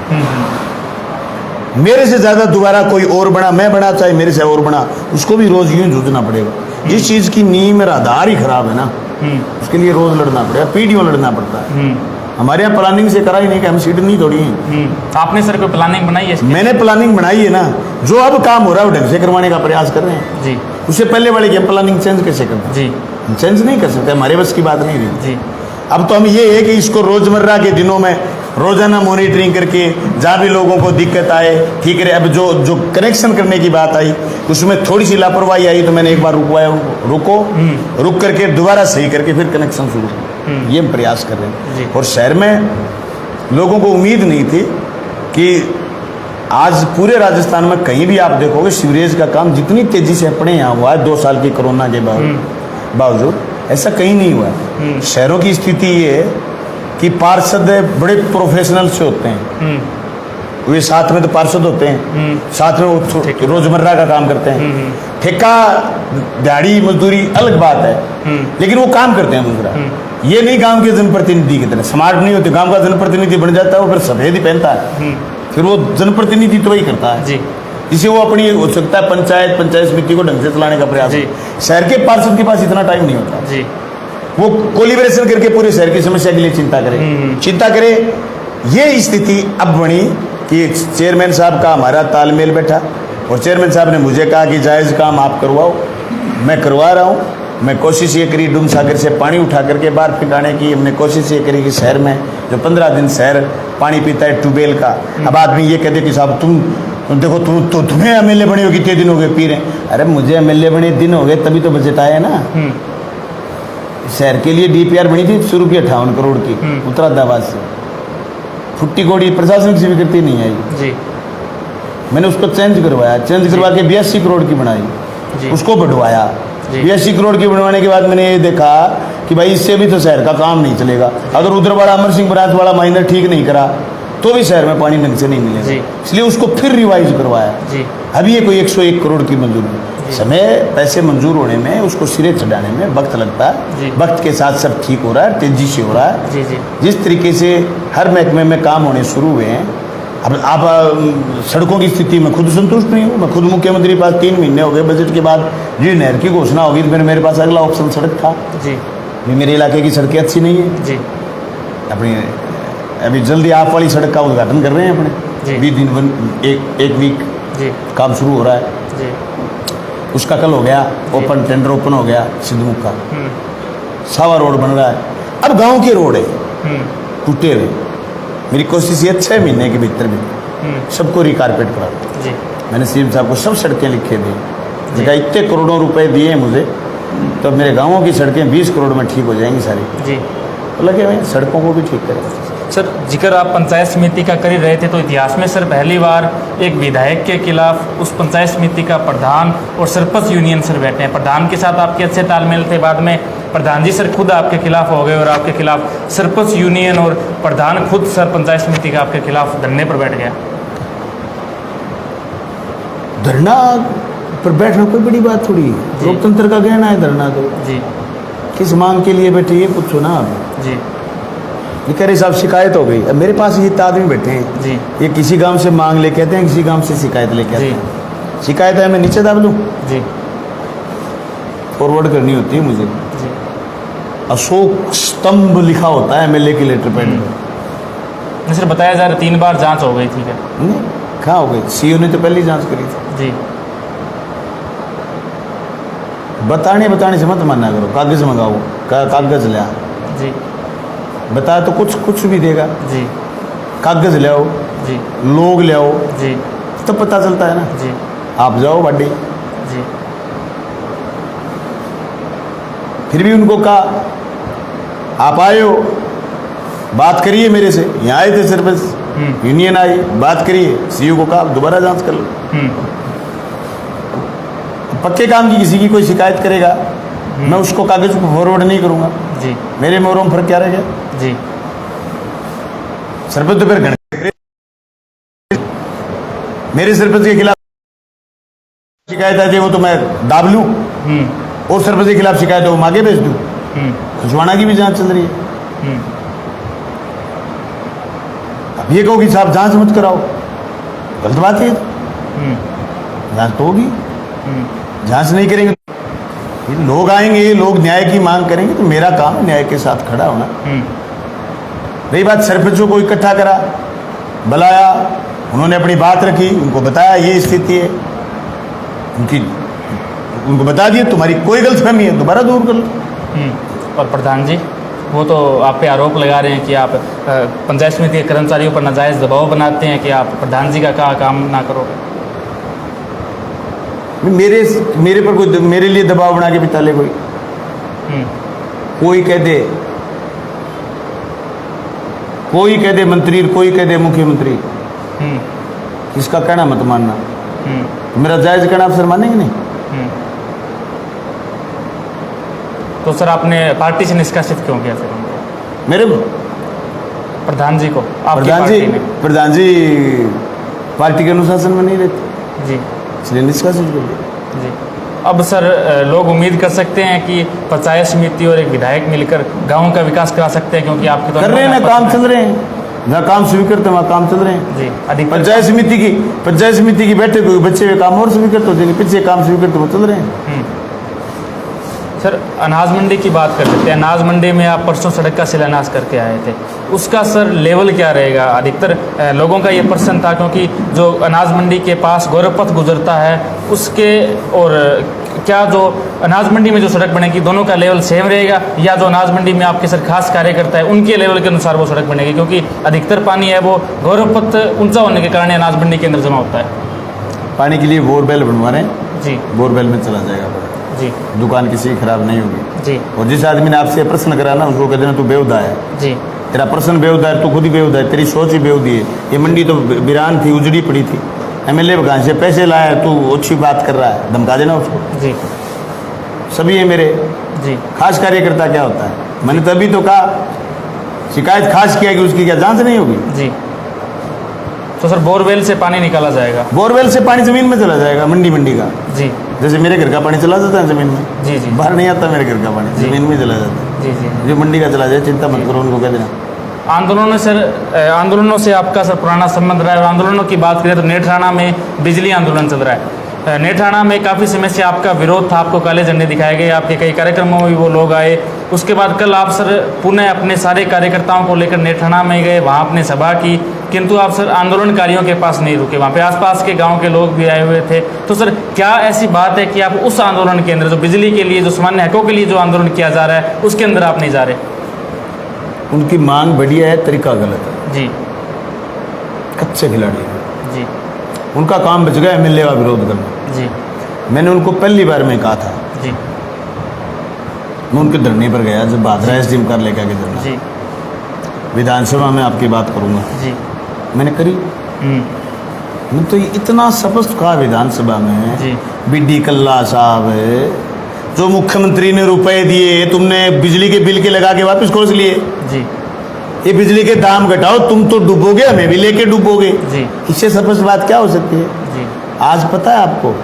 Speaker 1: मेरे से ज्यादा दोबारा कोई और बना, मैं बना चाहे मेरे से और बना, उसको भी रोज यूं जूझना पड़ेगा। जिस चीज की नींव मेरा आधार ही खराब है ना, उसके लिए रोज लड़ना पड़ेगा, पीढ़ियों लड़ना पड़ता है। हमारे यहाँ प्लानिंग से करा ही नहीं कि हम सीट नहीं तोड़ी है।
Speaker 2: आपने सर कोई प्लानिंग बनाई है?
Speaker 1: मैंने प्लानिंग बनाई है ना, जो अब काम हो रहा है वो ढंग से करवाने का प्रयास कर रहे हैं जी। उससे पहले वाले की प्लानिंग चेंज कैसे करते जी? चेंज नहीं कर सकते, हमारे बस की बात नहीं रही जी। अब तो हम ये है कि इसको रोजमर्रा के दिनों में रोजाना मॉनिटरिंग करके जहाँ भी लोगों को दिक्कत आए ठीक है। अब जो कनेक्शन करने की बात आई उसमें थोड़ी सी लापरवाही आई तो मैंने एक बार रुकवाया उनको, रुक करके दोबारा सही करके फिर कनेक्शन शुरू ये हम प्रयास कर रहे हैं। और शहर में लोगों को उम्मीद नहीं थी कि आज पूरे राजस्थान में कहीं भी आप देखोगे सीवरेज का काम जितनी तेजी से अपने यहाँ हुआ है 2 साल की कोरोना के बावजूद ऐसा कहीं नहीं हुआ है। शहरों की स्थिति ये है कि पार्षद बड़े प्रोफेशनल से होते हैं, वे साथ में तो पार्षद होते हैं, साथ में वो रोजमर्रा का काम करते हैं। ठेका दिहाड़ी मजदूरी अलग बात है, लेकिन वो काम करते हैं दूसरा। ये नहीं गांव के जनप्रतिनिधि की तरह स्मार्ट नहीं होते। गांव का जनप्रतिनिधि बन जाता है वो फिर सफेद ही पहनता है, फिर वो जनप्रतिनिधि तो वही करता है जी। जिसे वो अपनी हो सकता है पंचायत समिति को ढंग से चलाने का प्रयास। शहर के पार्षद के पास इतना टाइम नहीं होता जी। वो कोलिब्रेशन करके पूरे शहर की समस्या के लिए चिंता करे। ये स्थिति अब बनी कि चेयरमैन साहब का हमारा तालमेल बैठा और चेयरमैन साहब ने मुझे कहा कि जायज़ काम आप करवाओ, मैं करवा रहा हूँ। मैं कोशिश ये करी डूम सागर से पानी उठा करके बाहर फिटाने की, हमने कोशिश ये करी कि शहर में जो 15 दिन शहर पानी पीता है ट्यूबवेल का, अब आदमी ये कहते कि साहब तुम देखो तुम्हें एमएलए बने हो कितने दिन हो गए पी रहे। अरे मुझे एमएलए बने दिन हो गए तभी तो बजट आया ना। शहर के लिए डीपीआर बनी थी शुरू की 58 करोड़ की उत्तरादाबाद से, फुट्टी कोड़ी प्रशासनिक स्वीकृति नहीं आई जी। मैंने उसको चेंज करवाया, चेंज करवा के 82 करोड़ की बनाई, उसको बढ़वाया। 82 करोड़ की बनवाने के बाद मैंने ये देखा कि भाई इससे भी तो शहर का काम नहीं चलेगा। अगर उधर वाला अमर सिंह ब्रांच वाला माइनर ठीक नहीं करा तो भी शहर में पानी ढंग से नहीं मिलेगा, इसलिए उसको फिर रिवाइज करवाया। अभी ये कोई 101 करोड़ की मंजूरी, समय पैसे मंजूर होने में उसको सिरे चढ़ाने में वक्त लगता है, वक्त के साथ सब ठीक हो रहा है, तेजी से हो रहा है। जिस तरीके से हर महकमे में काम होने शुरू हुए हैं, अब आप सड़कों की स्थिति में खुद संतुष्ट नहीं हूँ। मैं खुद मुख्यमंत्री के पास 3 महीने हो गए, बजट के बाद जी नहर की घोषणा होगी तो मेरे पास अगला ऑप्शन सड़क था जी। मेरे इलाके की सड़कें अच्छी नहीं है जी। अपनी अभी जल्दी आप वाली सड़क का उद्घाटन कर रहे हैं अपने 20 दिन एक वीक जी, काम शुरू हो रहा है जी। उसका कल हो गया ओपन, टेंडर ओपन हो गया सिद्धमुख का, सावा रोड बन रहा है। अब गांव के रोड है टूटे हुए, मेरी कोशिश ये 6 महीने के भीतर सबको रिकारपेट करा जी। मैंने सीएम साहब को सब सड़कें लिखे दी, जगह इतने करोड़ों रुपए दिए हैं मुझे, तो मेरे गाँवों की सड़कें 20 करोड़ में ठीक हो जाएंगी सारी जी। तो लगे भाई सड़कों को भी ठीक करें।
Speaker 2: सर जिक्र आप पंचायत समिति का कर ही रहे थे, तो इतिहास में सर पहली बार एक विधायक के खिलाफ उस पंचायत समिति का प्रधान और सरपंच यूनियन सर बैठे हैं। प्रधान के साथ आपके अच्छे तालमेल थे, बाद में प्रधान जी सर खुद आपके खिलाफ हो गए और आपके खिलाफ सरपंच यूनियन और प्रधान खुद सर पंचायत समिति का आपके खिलाफ धरने पर बैठ गया।
Speaker 1: धरना पर बैठना कोई बड़ी बात थोड़ी है, लोकतंत्र का कहना है धरना तो जी। किस मांग के लिए बैठे ये पूछो ना आप जी। ये कह रहे साहब शिकायत हो गई, अब मेरे पास ये आदमी बैठे हैं जी, ये किसी गांव से मांग लेके आते हैं, किसी गांव से शिकायत लेके आते हैं। शिकायत है मैं नीचे दाब दूँ जी, फॉरवर्ड करनी होती है मुझे जी। अशोक स्तंभ लिखा होता है एमएलए के लेटर पैड में।
Speaker 2: सर बताया जा रहा 3 बार जांच हो गई थी क्या?
Speaker 1: नहीं, कहाँ हो गई, सीओ ने तो पहले जांच करी थी जी। बताने से मत मानना करो, कागज मंगाओ, कागज ले जी। बताया तो कुछ भी देगा जी, कागज ले आओ जी, लोग ले आओ जी, तब तो पता चलता है ना जी। आप जाओ बाडी जी, फिर भी उनको कहा आप आए हो, बात करिए मेरे से। यहाँ आए थे सरपंच यूनियन आई, बात करिए, सीईओ को कहा दोबारा जांच कर लो। पक्के काम की किसी की कोई शिकायत करेगा मैं उसको कागज को फॉरवर्ड नहीं करूंगा जी। मेरे मोरों में फर्क क्या रह गया जी। सरपंच तो फिर मेरे सरपंच के खिलाफ शिकायत आ जाए वो तो मैं दाब लूं, और सरपंच के खिलाफ शिकायत हो आगे भेज दूं। खजवाना की भी जांच चल रही है। अब ये कहो कि साहब जांच मत कराओ, गलत बात है। जांच तो होगी, जांच नहीं करेंगे लोग आएंगे, लोग न्याय की मांग करेंगे, तो मेरा काम है न्याय के साथ खड़ा होना। रही बात सरपंचों को इकट्ठा करा, बुलाया, उन्होंने अपनी बात रखी, उनको बताया ये स्थिति है, उनको बता दिया तुम्हारी कोई गलतफहमी है दोबारा दूर कर लो।
Speaker 2: और प्रधान जी वो तो आप पे आरोप लगा रहे हैं कि आप पंचायत समिति के कर्मचारियों पर नाजायज़ दबाव बनाते हैं कि आप प्रधान जी का काम ना करो।
Speaker 1: मेरे पर कोई मेरे लिए दबाव बना के बिता ले कोई कह दे मंत्री, कोई कह दे मुख्यमंत्री, इसका कहना मत मानना। मेरा जायज कहना आप सर मानेंगे नहीं?
Speaker 2: तो सर आपने पार्टी से निष्कासित क्यों किया फिर उनको?
Speaker 1: मेरे
Speaker 2: प्रधान जी को?
Speaker 1: प्रधान जी पार्टी के अनुशासन में नहीं रहते जी, इसलिए निष्कासित कर दिया
Speaker 2: जी। अब सर लोग उम्मीद कर सकते हैं कि पंचायत समिति और एक विधायक मिलकर गांव का विकास करा सकते हैं, क्योंकि आपके
Speaker 1: कर रहे हैं ना, काम चल रहे हैं, जहाँ काम स्वीकृत है वहाँ काम चल रहे हैं जी। पंचायत समिति की बैठक हुई, बच्चे हुए काम और स्वीकृत हो जाएंगे, पीछे काम स्वीकृत वो चल रहे हैं।
Speaker 2: सर अनाज मंडी की बात कर लेते हैं। अनाज मंडी में आप परसों सड़क का शिलान्यास करके आए थे, उसका सर लेवल क्या रहेगा? अधिकतर लोगों का ये प्रश्न था, क्योंकि जो अनाज मंडी के पास गौरव पथ गुजरता है उसके, और क्या जो अनाज मंडी में जो सड़क बनेगी दोनों का लेवल सेम रहेगा, या जो अनाज मंडी में आपके सर खास कार्यकर्ता है उनके लेवल के अनुसार वो सड़क बनेगी? क्योंकि अधिकतर पानी है वो गौरव पथ ऊंचा होने के कारण अनाज मंडी के अंदर जमा होता है।
Speaker 1: पानी के लिए बोरवेल बनवा रहे हैं
Speaker 2: जी,
Speaker 1: बोरवेल में चला जाएगा
Speaker 2: जी,
Speaker 1: दुकान किसी की खराब नहीं होगी
Speaker 2: जी,
Speaker 1: और जिस आदमी ने आपसे प्रश्न करा ना उसको कह देना तू बेहुदा है,
Speaker 2: जी,
Speaker 1: तेरा प्रश्न बेहुदा है, तू खुद ही बेहुदा है, तेरी सोच ही बेहुदी है। ये मंडी तो वीरान थी, उजड़ी पड़ी थी, एमएलए कहाँ से पैसे लाया, तू अच्छी बात कर रहा है, धमका देना उसको।
Speaker 2: जी,
Speaker 1: सभी है मेरे
Speaker 2: जी,
Speaker 1: खास कार्यकर्ता क्या होता है? मैंने तभी तो कहा शिकायत खास किया कि उसकी क्या जांच नहीं होगी?
Speaker 2: जी। तो सर बोरवेल से पानी निकाला जाएगा?
Speaker 1: बोरवेल से पानी जमीन में चला जाएगा, मंडी का।
Speaker 2: जी,
Speaker 1: जैसे मेरे घर का पानी चला जाता है जमीन में,
Speaker 2: जी, जी,
Speaker 1: बाहर नहीं आता मेरे घर का पानी,
Speaker 2: जी।
Speaker 1: जमीन में चला जाता है।
Speaker 2: जी, जी।
Speaker 1: जो मंडी का चला जाए चिंता मत करो, उनको कह देना।
Speaker 2: आंदोलनों से आपका सर पुराना संबंध रहा है, और आंदोलनों की बात करें तो नेठाणा में बिजली आंदोलन चल रहा है। नेठाणा में काफ़ी समय से आपका विरोध था, आपको काले झंडे दिखाए गए, आपके कई कार्यक्रमों में भी वो लोग आए। उसके बाद कल आप सर पुनः अपने सारे कार्यकर्ताओं को लेकर नेठाणा में गए, वहाँ आपने सभा की, किंतु आप सर आंदोलनकारियों के पास नहीं रुके, वहाँ पे आसपास के गांव के लोग भी आए हुए थे। तो सर क्या ऐसी बात है कि आप उस आंदोलन के अंदर, जो बिजली के लिए, जो सामान्य हकों के लिए जो आंदोलन किया जा रहा है, उसके अंदर आप नहीं जा रहे?
Speaker 1: उनकी मांग बढ़िया है, तरीका गलत है।
Speaker 2: जी,
Speaker 1: कच्चे खिलाड़ी हैं।
Speaker 2: जी,
Speaker 1: उनका काम बच गया एमएलए का विरोध करना।
Speaker 2: जी,
Speaker 1: मैंने उनको पहली बार में कहा था,
Speaker 2: जी,
Speaker 1: मैं उनके धरने पर गया जब भादरा एसडीएम कर लेकर के धरना,
Speaker 2: जी,
Speaker 1: विधानसभा में आपकी बात करूंगा,
Speaker 2: जी,
Speaker 1: मैंने करी। मैं तो इतना स्पष्ट कहा विधानसभा में,
Speaker 2: जी,
Speaker 1: बीडी कल्ला साहब, जो मुख्यमंत्री ने रुपए दिए तुमने बिजली के बिल के लगा के वापस खोज लिए,
Speaker 2: जी,
Speaker 1: ये बिजली के दाम घटाओ, तुम तो डूबोगे, हमें भी लेके डूबोगे।
Speaker 2: जी,
Speaker 1: इससे स्पष्ट बात क्या हो सकती है?
Speaker 2: जी,
Speaker 1: आज पता है आपको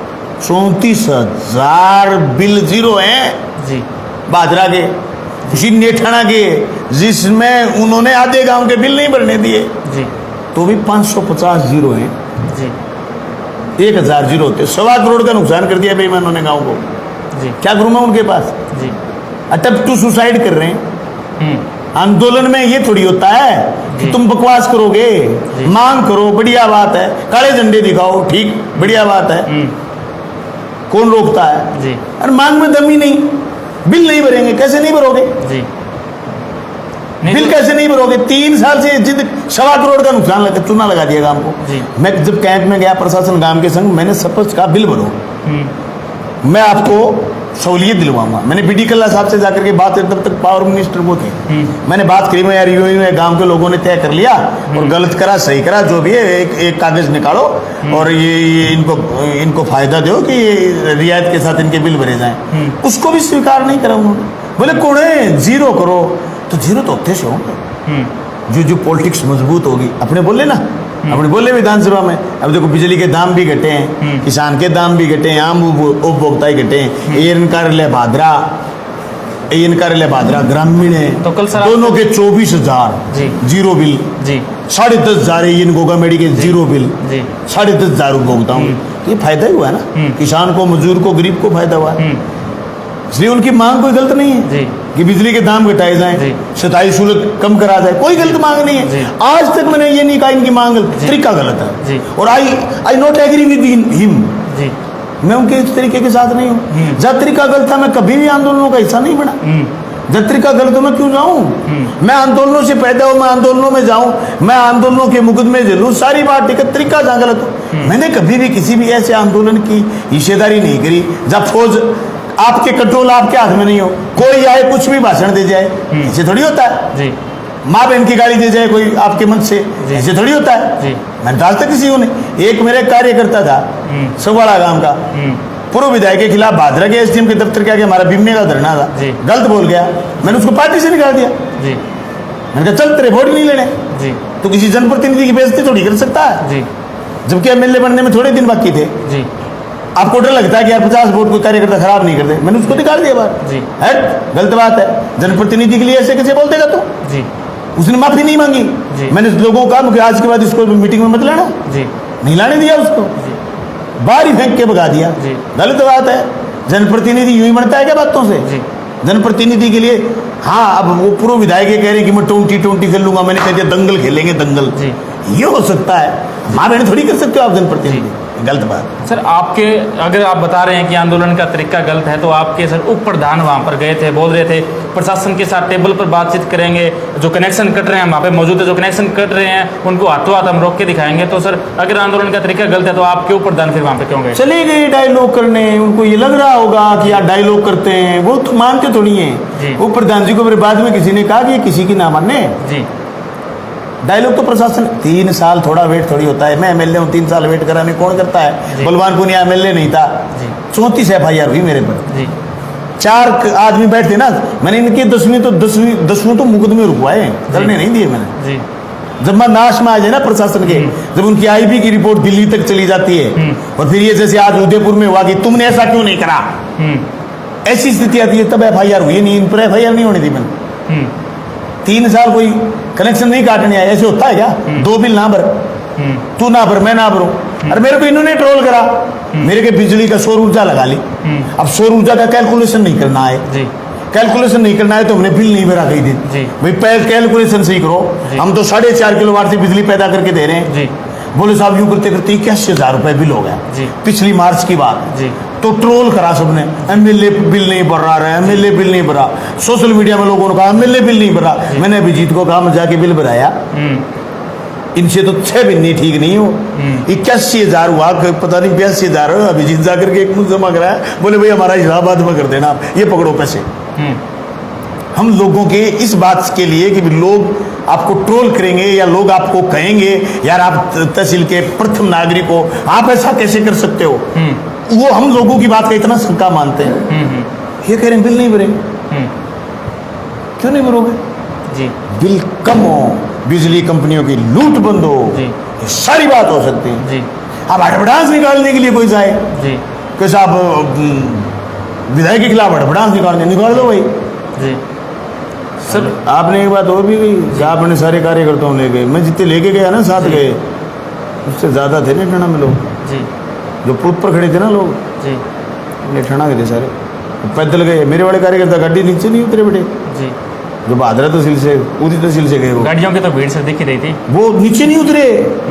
Speaker 1: 34,000 बिल जीरो हैं
Speaker 2: जी,
Speaker 1: बाजरा के, उसी नेठाणा के, जिसमें उन्होंने आधे गांव के बिल नहीं भरने दिए,
Speaker 2: जी,
Speaker 1: तो भी 550 जीरो हैं।
Speaker 2: जी,
Speaker 1: 1,000 जीरो होते, 1.25 करोड़ का नुकसान कर दिया बेईमानों ने गांव को।
Speaker 2: जी,
Speaker 1: क्या करूँ मैं उनके पास?
Speaker 2: जी,
Speaker 1: अटैम्प्ट टू सुसाइड कर रहे हैं। आंदोलन में ये थोड़ी होता है कि तुम बकवास करोगे, मांग करो, बढ़िया बात है, काले झंडे दिखाओ, ठीक, बढ़िया बात है, कौन रोकता है?
Speaker 2: जी,
Speaker 1: अरे मांग में दम ही नहीं, बिल नहीं भरेंगे, कैसे नहीं भरोगे?
Speaker 2: जी,
Speaker 1: बिल कैसे नहीं भरोगे? 3 साल से जिद 1.25 करोड़ का नुकसान लगा, चूना लगा दिया गांव को।
Speaker 2: जी।
Speaker 1: मैं जब कैंप में गया प्रशासन गांव के संग, मैंने स्पष्ट कहा बिल भरो, मैं आपको सहूलियत दिलवाऊंगा। मैंने बीडी कल्ला साहब से जाकर के बात, तब तक पावर मिनिस्टर वो थे, मैंने बात करी, मैं यार यूं यूं गांव के लोगों ने तय कर लिया, और गलत करा सही करा जो भी है, एक कागज निकालो और ये इनको फायदा दो कि रियायत के साथ इनके बिल भरे जाएं। उसको भी स्वीकार नहीं करा उन्होंने, बोले कोड़े जीरो करो, तो जीरो तो होते से होंगे जो पॉलिटिक्स मजबूत होगी। अपने बोले ना, अपने बोले विधानसभा में, अब देखो बिजली के दाम भी घटे हैं, किसान के दाम भी घटे हैं, आम उपभोक्ता ही घटे हैं। इनका भादरा ग्रामीण है,
Speaker 2: तो कल सर
Speaker 1: दोनों के 24,000 जीरो बिल,
Speaker 2: जी,
Speaker 1: 10,500 इन गोगा मेडी के जीरो बिल,
Speaker 2: जी,
Speaker 1: 10,500 उपभोक्ताओं, ये फायदा ही हुआ है ना, किसान को, मजदूर को, गरीब को फायदा हुआ। इसलिए उनकी मांग कोई गलत नहीं है
Speaker 2: जी,
Speaker 1: कि बिजली के दाम घटाए जाएं, सताई शुल्क कम करा जाए, कोई गलत मांग नहीं है। आज तक मैंने ये नहीं कहा इनकी मांग तरीका गलत है, और आई नॉट एग्री विद हिम, मैं उनके इस तरीके के साथ नहीं हूँ। जब तरीका गलत था मैं कभी भी आंदोलनों का हिस्सा नहीं बना, जब तरीका गलत हो मैं क्यों जाऊँ? मैं आंदोलनों से पैदा हूँ, मैं आंदोलनों में जाऊँ, मैं आंदोलनों के मुकदमे झेलूँ, सारी बात ठीक है, तरीका जहाँ गलत हो। मैंने कभी भी किसी भी ऐसे आंदोलन की हिस्सेदारी नहीं करी जब फौज आपके कंट्रोल आपके हाथ में नहीं हो, कोई आए कुछ भी भाषण दे जाए, ऐसे थोड़ी होता है जी। माँ बहन की गाली दे जाए कोई आपके मन से, ऐसे थोड़ी होता है जी। मैंने आज तक किसी को नहीं, एक मेरे कार्यकर्ता था सवाड़ा गांव का, पूर्व विधायक के खिलाफ भादरा के एसडीएम के दफ्तर के आगे हमारा बीमे का धरना था, गलत बोल गया, मैंने उसको पार्टी से निकाल दिया जी। मैंने कहा चल तेरे वोट नहीं लेने जी, तो किसी जनप्रतिनिधि की बेइज्जती थोड़ी कर सकता है जी, जबकि एमएलए बनने में थोड़े दिन बाकी थे जी। आपको डर लगता है कि यार 50 वोट कोई कार्यकर्ता खराब नहीं कर दे, मैंने उसको निकाल दिया बाहर जी। हट, गलत बात है, जनप्रतिनिधि के लिए ऐसे कैसे बोल देगा तू जी। उसने माफी नहीं मांगी जी। मैंने लोगों को कहा आज के बाद इसको मीटिंग में मत लाना जी, नहीं लाने दिया उसको, बाहर ही फेंक के भगा दिया, गलत बात है। जनप्रतिनिधि यूं ही बनता है क्या बातों से? जनप्रतिनिधि के लिए हाँ, अब वो पूर्व विधायक कह रहे हैं कि मैं 2020 खेल लूंगा, मैंने कह दिया दंगल खेलेंगे दंगल। ये हो सकता है, माँ बहन थोड़ी कर सकते हो आप जनप्रतिनिधि, गलत बात।
Speaker 2: सर आपके, अगर आप बता रहे हैं कि आंदोलन का तरीका गलत है, तो आपके सर उप प्रधान वहाँ पर गए थे, बोल रहे थे प्रशासन के साथ टेबल पर बातचीत करेंगे, जो कनेक्शन कट रहे हैं वहाँ पे मौजूद है, जो कनेक्शन कट रहे हैं उनको हाथों हाथ हम रोक के दिखाएंगे। तो सर अगर आंदोलन का तरीका गलत है तो आपके उप प्रधान फिर वहाँ पे क्यों गए?
Speaker 1: चले गए डायलॉग करने, उनको ये लग रहा होगा कि यार डायलॉग करते हैं, वो तो मानते थोड़ी हैं। उप प्रधान जी को मेरे बाद में किसी ने कहा कि ये किसी की ना माने जी। डायलॉग तो प्रशासन 3 साल थोड़ा वेट थोड़ी होता है। मैं एमएलए हूँ, 3 साल वेट कराने कौन करता है? बलवान पुनिया एमएलए नहीं था, 34 FIR हुई मेरे पर, 4 आदमी बैठते ना, मैंने इनके 10वीं तो मुकदमे रुकवाए, करने नहीं दिए मैंने। जब मैं नाश में आ जाए ना प्रशासन के, जब उनकी IB की रिपोर्ट दिल्ली तक चली जाती है और फिर ये जैसे आज उदयपुर में हुआ कि तुमने ऐसा क्यों नहीं करा, ऐसी स्थिति आती है, तब FIR हुई नहीं, इन पर FIR नहीं होनी थी मैंने। 3 साल कोई कनेक्शन नहीं काटने आया, ऐसे होता है क्या? 2 बिल ना भर, तू ना भर मैं ना भरूं, अरे मेरे को इन्होंने ट्रोल करा, मेरे के बिजली का सौर ऊर्जा लगा ली। अब सौर ऊर्जा का कैलकुलेशन नहीं करना है, कैलकुलेशन नहीं करना है तो हमने बिल नहीं भरा कई दिन। भाई पहले कैलकुलेशन सही करो, हम तो 4.5 किलोवाट से बिजली पैदा करके दे रहे हैं। बोले साहब यूं करते करते 81,000 रुपए बिल हो गया, पिछली मार्च की बात। तो ट्रोल करा सबने, MLA बिल नहीं भर रहा है, MLA बिल नहीं भरा। सोशल मीडिया में लोगों ने कहा MLA बिल नहीं भरा। मैंने अभिजीत को कहा मैं जाके बिल भराया, इनसे तो 6 दिन नहीं ठीक नहीं हो। 81,000 हुआ, पता नहीं 82,000। अभिजीत जाकर के एक मुझ जमा कराया, बोले भाई हमारा इलाहाबाद में कर देना, ये पकड़ो पैसे। हम लोगों के इस बात के लिए कि लोग आपको ट्रोल करेंगे या लोग आपको कहेंगे यार आप तहसील के प्रथम नागरिक हो, आप ऐसा कैसे कर सकते हो, वो हम लोगों की बात का इतना शंका मानते हैं। ये कह रहे हैं बिल नहीं भरेंगे, क्यों नहीं भरोगे जी? बिल कम हो, बिजली कंपनियों की लूट बंद हो, ये सारी बात हो सकती है जी। अब एडवर्टाइज निकालने के लिए कोई जाए जी, कैसे आप विधायक के खिलाफ एडवर्टाइज निकाल दो भाई जी। सर आपने एक बात और भी कही, आपने सारे कार्यकर्ताओं ले गए, मैं जितने लेके गया ना साथ गए, उससे ज़्यादा थे नेठाना में लोग जी, जो पुल पर खड़े थे ना लोग जी, नेठाना के थे सारे, पैदल गए। मेरे वाले कार्यकर्ता गाड़ी नीचे नहीं उतरे बेटे जी, जो भादरा तहसील से पूरी तहसील से गए, वो
Speaker 2: गाड़ियों की तो भीड़ से दिख रही थी,
Speaker 1: वो नीचे नहीं उतरे,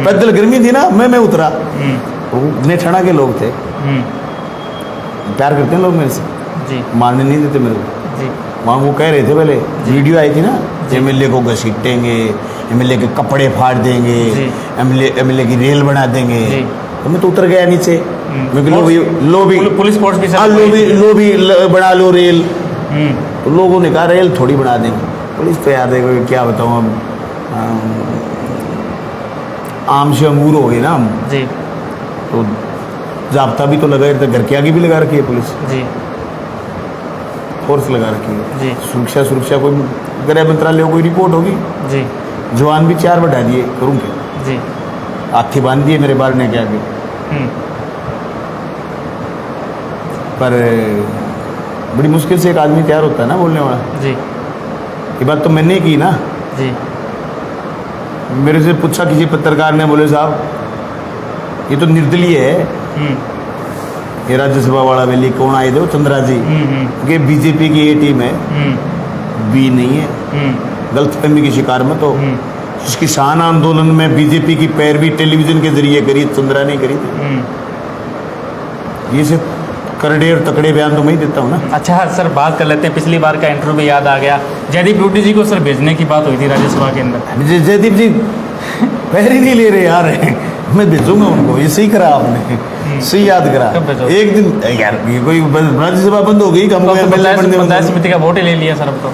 Speaker 1: पैदल, गर्मी थी ना, मैं उतरा। वो नेठाना के लोग थे, प्यार करते हैं लोग मेरे से जी, मारने नहीं देते मेरे को जी। वहाँ वो कह रहे थे, पहले वीडियो आई थी ना, MLA को घसीटेंगे, MLA के कपड़े फाड़ देंगे, MLA की रेल बना देंगे, तो मैं तो उतर गया नीचे। लो भी
Speaker 2: पुलिस फोर्स भी
Speaker 1: लो भी बना लो रेल, तो लोगों ने कहा रेल थोड़ी बना देंगे, पुलिस तो याद है क्या बताऊँ अब, आम से अंगूर हो गए ना हम जी, तो जाब्ता भी तो लगा रहता, घर के आगे भी लगा रखी है पुलिस जी, फोर्स लगा रखी है जी। सुरक्षा कोई गृह मंत्रालय को कोई रिपोर्ट होगी जी, जवान भी 4 बढ़ा दिए करूँगे जी, आँखें बांध दिए मेरे बारने के आगे। पर बड़ी मुश्किल से एक आदमी तैयार होता है ना बोलने वाला जी, ये बात तो मैंने की ना जी। मेरे से पूछा किसी पत्रकार ने, बोले साहब ये तो निर्दलीय है, ये राज्यसभा वाला वैली कौन आए थे, वो चंद्रा जी, कि बीजेपी की ये टीम है, बी नहीं है, गलतफहमी की शिकार मत हो। इस किसान आंदोलन में बीजेपी की पैरवी टेलीविजन के जरिए करी, चंद्रा नहीं करी थी। ये से करड़े और तकड़े बयान तो मैं ही देता हूँ ना।
Speaker 2: अच्छा सर, बात कर लेते हैं, पिछली बार का इंटरव्यू भी याद आ गया, जयदीप रूडी जी को सर भेजने की बात हुई थी राज्यसभा के अंदर।
Speaker 1: जयदीप जी पैर ही नहीं ले रहे यार, मैं भेजूंगा उनको, ये सही करा आपने, सही याद करा। एक दिन यार कोई राज्यसभा बंद हो गई,
Speaker 2: पंचायत समिति का वोट ही ले लिया सर अब तो।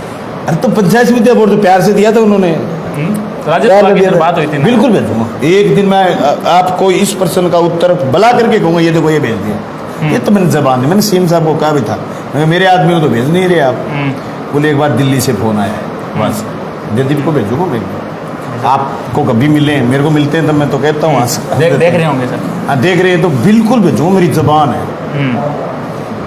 Speaker 1: अरे तो पंचायत समिति का वोट तो प्यार से दिया था उन्होंने,
Speaker 2: राज्यसभा की बात हुई थी।
Speaker 1: बिल्कुल भेजूंगा, एक दिन मैं आपको इस प्रश्न का उत्तर बुला करके कहूँगा, ये देखो ये भेज दिया, ये तो मैंने जबान दी, मैंने सीएम साहब को कहा भी था, मेरे आदमी को तो भेज नहीं रहे आप। बोले एक बार दिल्ली से फोन आया है, बस जयदीप को भेजूंगा मैं, आपको कभी मिले, मेरे को मिलते हैं तब मैं तो कहता हूँ
Speaker 2: देख रहे होंगे सर।
Speaker 1: हाँ देख रहे हैं तो बिल्कुल भेजूंगा, मेरी जबान है।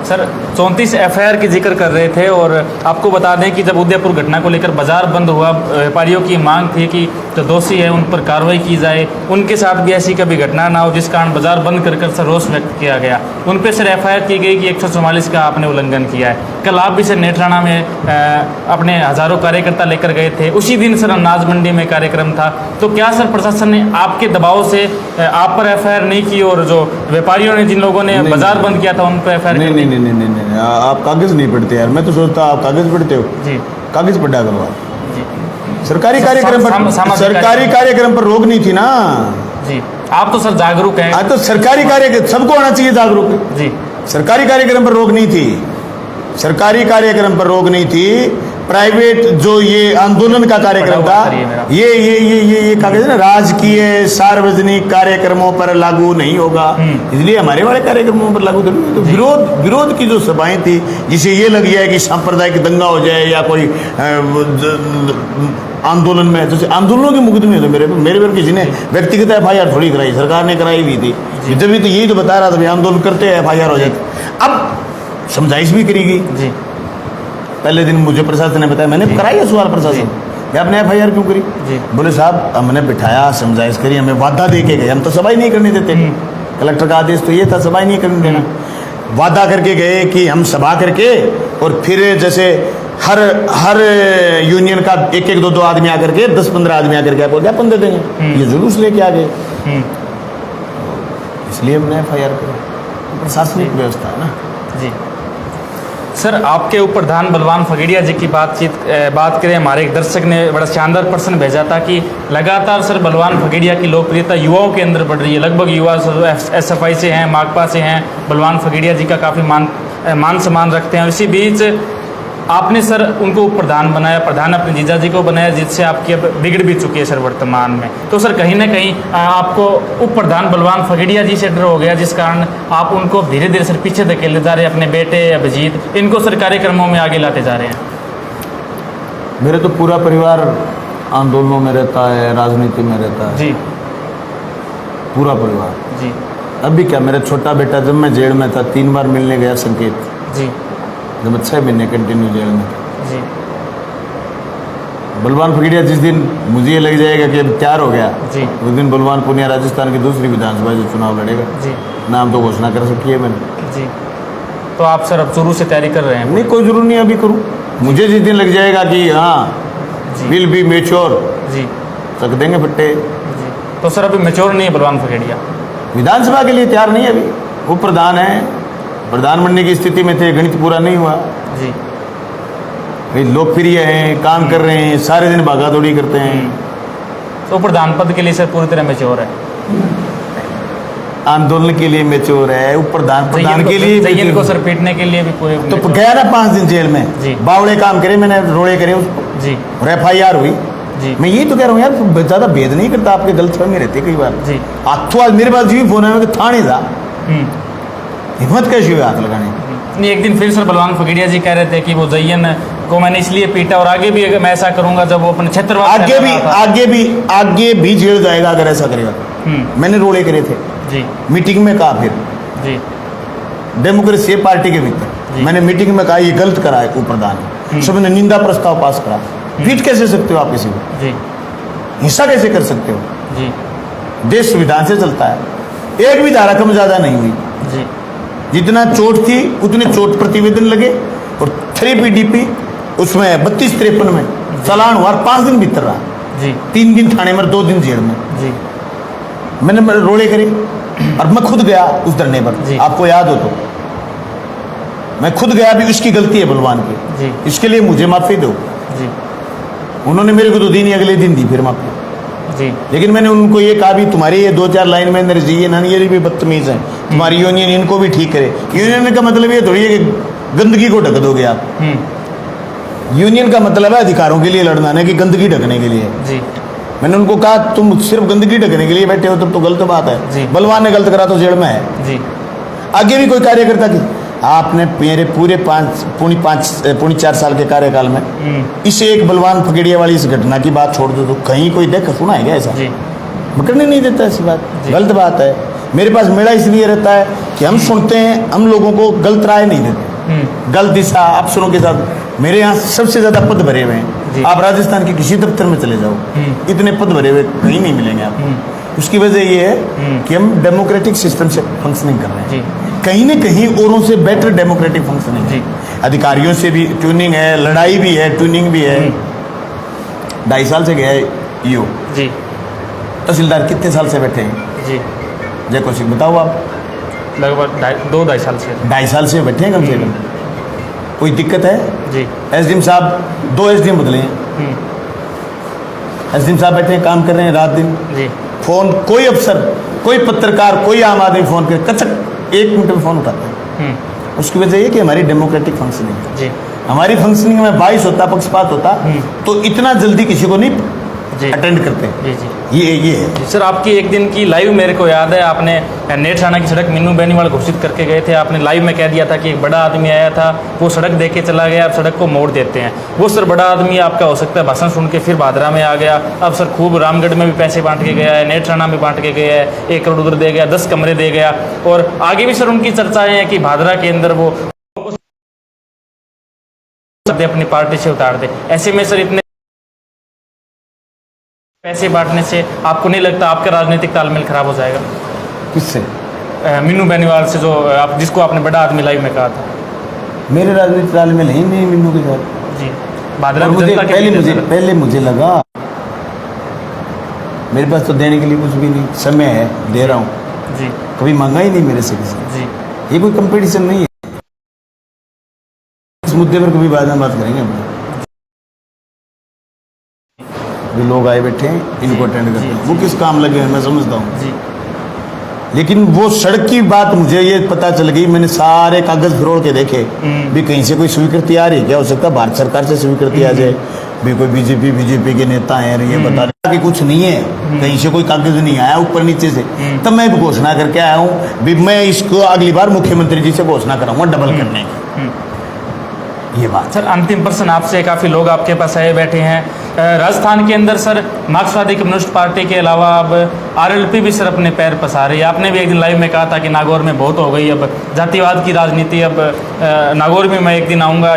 Speaker 2: सर 34 एफआईआर की जिक्र कर रहे थे और आपको बता दें कि जब उदयपुर घटना को लेकर बाजार बंद हुआ, व्यापारियों की मांग थी कि जो दोषी है उन पर कार्रवाई की जाए, उनके साथ भी ऐसी कभी घटना ना हो जिस कारण बाजार बंद कर सर रोष व्यक्त किया गया। उन पर सर एफआईआर की गई कि 144 का आपने उल्लंघन किया है। कल आप भी सर नेत्राना में अपने हज़ारों कार्यकर्ता लेकर गए थे, उसी दिन सर अनाज मंडी में कार्यक्रम था, तो क्या सर प्रशासन ने आपके दबाव से आप पर एफआईआर नहीं की और जो व्यापारियों ने, जिन लोगों ने बाजार बंद किया था, उन पर एफआईआर?
Speaker 1: नहीं, आप कागज नहीं पढ़ते यार। मैं तो सोचता आप कागज पढ़ते हो जी। कागज पढ़ा करो आप जी। सरकारी कार्यक्रम पर रोक नहीं थी ना
Speaker 2: जी। आप तो सर जागरूक हैं।
Speaker 1: तो सरकारी कार्य सबको आना चाहिए जागरूक जी। सरकारी कार्यक्रम पर रोक नहीं थी, सरकारी कार्यक्रम पर रोक नहीं थी। प्राइवेट जो ये आंदोलन का कार्यक्रम था, ये कागज ना राजकीय सार्वजनिक कार्यक्रमों पर लागू नहीं होगा, इसलिए हमारे वाले कार्यक्रमों पर लागू नहीं। तो विरोध की जो सभाएं थी, जिसे ये लग जाए कि सांप्रदायिक दंगा हो जाए या कोई आंदोलन में, जैसे आंदोलनों के मुकदमे थे मेरे पर किसी ने व्यक्तिगत एफआईआर थोड़ी कराई, सरकार ने कराई हुई थी। जब तो यही तो बता रहा था, आंदोलन करते एफआईआर हो जाती। अब समझाइश भी करेगी जी। पहले दिन मुझे प्रशासन ने बताया, मैंने कराई है सवाल प्रशासन कि आपने एफआईआर क्यों करी? बोले साहब हमने बिठाया, समझाइश करी, हमें वादा दे के गए, हम तो सभा ही नहीं करने देते। कलेक्टर का आदेश तो ये था सभा ही नहीं करने देना। वादा करके गए कि हम सभा करके और फिर जैसे हर यूनियन का एक 2 आदमी आकर के 10-15 आदमी आकर के आपको ज्ञापन दे देंगे, ये जुलूस लेके आ गए, इसलिए हमने एफआईआर करी। प्रशासनिक व्यवस्था है ना जी।
Speaker 2: सर आपके ऊपर प्रधान बलवान फगड़िया जी की बात करें, हमारे एक दर्शक ने बड़ा शानदार प्रश्न भेजा था कि लगातार सर बलवान फगड़िया की लोकप्रियता युवाओं के अंदर बढ़ रही है। लगभग युवा एसएफआई से हैं, माकपा से हैं, बलवान फगड़िया जी का काफ़ी मान सम्मान रखते हैं। इसी बीच आपने सर उनको उप प्रधान बनाया, प्रधान अपने जीजा जी को बनाया, जिससे आपकी अब बिगड़ भी चुकी है सर वर्तमान में। तो सर कहीं ना कहीं आपको उप प्रधान बलवान फगड़िया जी से डर हो गया, जिस कारण आप उनको धीरे धीरे सर पीछे धकेलते जा रहे हैं। अपने बेटे अभिजीत, इनको सर कार्यक्रमों में आगे लाते जा रहे हैं।
Speaker 1: मेरे तो पूरा परिवार आंदोलनों में रहता है, राजनीति में रहता है जी, पूरा परिवार जी। अभी क्या, मेरा छोटा बेटा जब मैं जेल में था 3 बार मिलने गया संकेत जी, जब 6 महीने कंटिन्यू जेल में जी। बलवान फगड़िया जिस दिन मुझे ये लग जाएगा कि अब तैयार हो गया जी, उस दिन बलवान पुनिया राजस्थान की दूसरी विधानसभा जो चुनाव लड़ेगा जी, नाम तो घोषणा कर सकी है मैंने जी।
Speaker 2: तो आप सर अब शुरू से तैयारी कर रहे हैं?
Speaker 1: नहीं, कोई जरूर नहीं अभी करूँ। मुझे जिस दिन लग जाएगा कि हाँ विल बी मेच्योर जी, रख देंगे फट्टे
Speaker 2: जी। तो सर अभी मेच्योर नहीं है बलवान फगड़िया?
Speaker 1: विधानसभा के लिए तैयार नहीं है अभी। वो प्रधान है, प्रधान बनने की स्थिति में थे, गणित पूरा नहीं हुआ जी। भाई लोकप्रिय हैं, काम कर रहे हैं, सारे दिन भागा दौड़ी करते हैं।
Speaker 2: तो प्रधान पद के लिए सर पूरी तरह मेच्योर है?
Speaker 1: आंदोलन के लिए मेच्योर है। उप प्रधान के लिए
Speaker 2: इनको सर पीटने के लिए भी पूरे
Speaker 1: तो गया ना 5 दिन जेल में जी, बावड़े काम करे, मैंने रोड़े करे उसको जी, और एफआईआर हुई जी। मैं यही तो कह रहा हूँ यार, ज़्यादा भेद नहीं करता, आपके गलतफहमी रहती कई बार जी। तो आज मेरे पास जी फोन है कि थाने था, हिम्मत कैसी हुई हाथ लगाने?
Speaker 2: नहीं, एक दिन फिर सर बलवान फगड़िया जी कह रहे थे कि वो जयन को मैंने इसलिए पीटा और आगे भी मैं ऐसा करूंगा जब वो अपने क्षेत्र
Speaker 1: आगे भी जेल जाएगा अगर ऐसा करेगा। मैंने रोड़े करे थे जी, मीटिंग में कहा फिर जी, डेमोक्रेसी पार्टी के भीतर मैंने मीटिंग में कहा ये गलत करा है उप-प्रधान, सबने निंदा प्रस्ताव पास करा। पीट कैसे सकते हो आप किसी को जी, हिंसा कैसे कर सकते हो जी? देश संविधान से चलता है, एक भी धारा कम ज्यादा नहीं हुई जी। जितना चोट थी उतने चोट प्रतिवेदन लगे और 3 PDP उसमें 32-53 में चालान हुआ, 5 दिन भीतर रहा जी, 3 दिन थाने में, 2 दिन जेल में जी। मैंने रोड़े करे और मैं खुद गया उस धरने पर, आपको याद हो तो मैं खुद गया, भी उसकी गलती है बलवान की जी, इसके लिए मुझे माफी दो जी। उन्होंने मेरे को तो दी नहीं, अगले दिन दी फिर माफी जी। लेकिन मैंने उनको ये कहा भी तुम्हारी ये 2-4 लाइन में अंदर जी ना, ये भी बदतमीज है, तुम्हारी यूनियन इनको भी ठीक करे। यूनियन का मतलब ये थोड़ी है कि गंदगी को ढक दोगे आप। यूनियन का मतलब है अधिकारों के लिए लड़ना, नहीं कि गंदगी ढकने के लिए जी। मैंने उनको कहा तुम सिर्फ गंदगी ढकने के लिए बैठे हो तब तो गलत बात है। बलवान ने गलत करा तो जेल में है जी। आगे भी कोई कार्यकर्ता की, आपने मेरे पूरे 4 साल के कार्यकाल में इस एक बलवान फगड़िया वाली इस घटना की बात छोड़ दो तो कहीं कोई देखा सुना है क्या ऐसा? पकड़ने नहीं देता ऐसी बात, गलत बात है। मेरे पास मेला इसलिए रहता है कि हम सुनते हैं, हम लोगों को गलत राय नहीं देते, गलत दिशा अफसरों के साथ। मेरे यहाँ सबसे ज्यादा पद भरे हुए हैं। आप राजस्थान के किसी दफ्तर में चले जाओ, इतने पद भरे हुए कहीं नहीं मिलेंगे आपको। उसकी वजह ये है कि हम डेमोक्रेटिक सिस्टम से फंक्शनिंग कर रहे हैं, कहीं न कहीं औरों से बेटर डेमोक्रेटिक फंक्शनिंग है। अधिकारियों से भी ट्यूनिंग है, लड़ाई भी है, ट्यूनिंग भी है। 2.5 साल से गया है ईओ जी। तहसीलदार कितने साल से बैठे हैं जी? जय कौशिक बताओ आप।
Speaker 2: लगभग 2-2.5 साल से।
Speaker 1: 2.5 साल से बैठे हैं कम से कम। कोई दिक्कत है
Speaker 2: जी?
Speaker 1: एसडीएम साहब 2 एसडीएम बदले हैं। एसडीएम साहब बैठे हैं, काम कर रहे हैं रात दिन जी। फोन कोई अफसर, कोई पत्रकार, कोई आम आदमी फोन कर कचक 1 मिनट में फोन उठाता है। उसकी वजह ये कि हमारी डेमोक्रेटिक फंक्शनिंग है जी। हमारी फंक्शनिंग में 22 होता, पक्षपात होता तो इतना जल्दी किसी को नहीं अटेंड करते जी जी। ये है
Speaker 2: सर। आपकी एक दिन की लाइव मेरे को याद है, आपने नेट थाना की सड़क मीनू बेनीवाल घोषित करके गए थे। आपने लाइव में कह दिया था कि एक बड़ा आदमी आया था, वो सड़क देख के चला गया, आप सड़क को मोड़ देते हैं। वो सर बड़ा आदमी आपका हो सकता है भाषण सुन के फिर भादरा में आ गया। अब सर खूब रामगढ़ में भी पैसे बांट के गया है, नेट थाना में बांट के गया है, 1 करोड़ उधर दे गया, 10 कमरे दे गया, और आगे भी सर उनकी चर्चाएं हैं कि भादरा के अंदर वो अपनी पार्टी से उतार दे। ऐसे में सर इतने पैसे बांटने से आपको नहीं लगता आपका राजनीतिक तालमेल खराब हो जाएगा?
Speaker 1: किससे?
Speaker 2: मीनू बेनीवाल से, जो आप जिसको आपने बड़ा आदमी लाइव में कहा था।
Speaker 1: मेरे राजनीतिक तालमेल ही नहीं मीनू के साथ
Speaker 2: जी। भादरा में
Speaker 1: पहले मुझे लगा मेरे पास तो देने के लिए कुछ भी नहीं, समय है, दे रहा हूँ जी। कभी मांगा ही नहीं मेरे से किसी जी। ये कोई कंपटीशन नहीं है। इस मुद्दे पर कभी बाद में बात करेंगे हम। जो लोग आए बैठे हैं इनको अटेंड करते हैं, वो किस काम लगे हैं मैं समझता हूँ जी। लेकिन वो सड़क की बात मुझे ये पता चल गई, मैंने सारे कागज फरोड़ के देखे भी कहीं से कोई स्वीकृति आ रही है क्या? हो सकता है भारत सरकार से स्वीकृति आ जाए भी, कोई बीजेपी के नेता हैं ये बता रहे कि कुछ नहीं है, कहीं से कोई कागज नहीं आया ऊपर नीचे से। तब मैं भी घोषणा करके आया हूँ भी मैं इसको अगली बार मुख्यमंत्री जी से घोषणा कराऊंगा डबल करने की। ये बात
Speaker 2: सर। अंतिम प्रश्न आपसे, काफ़ी लोग आपके पास आए बैठे हैं राजस्थान के अंदर सर। मार्क्सवादी कम्युनिस्ट पार्टी के अलावा अब आरएलपी भी सर अपने पैर पसार रही है। आपने भी एक दिन लाइव में कहा था कि नागौर में बहुत हो गई अब जातिवाद की राजनीति, अब नागौर में मैं एक दिन आऊँगा,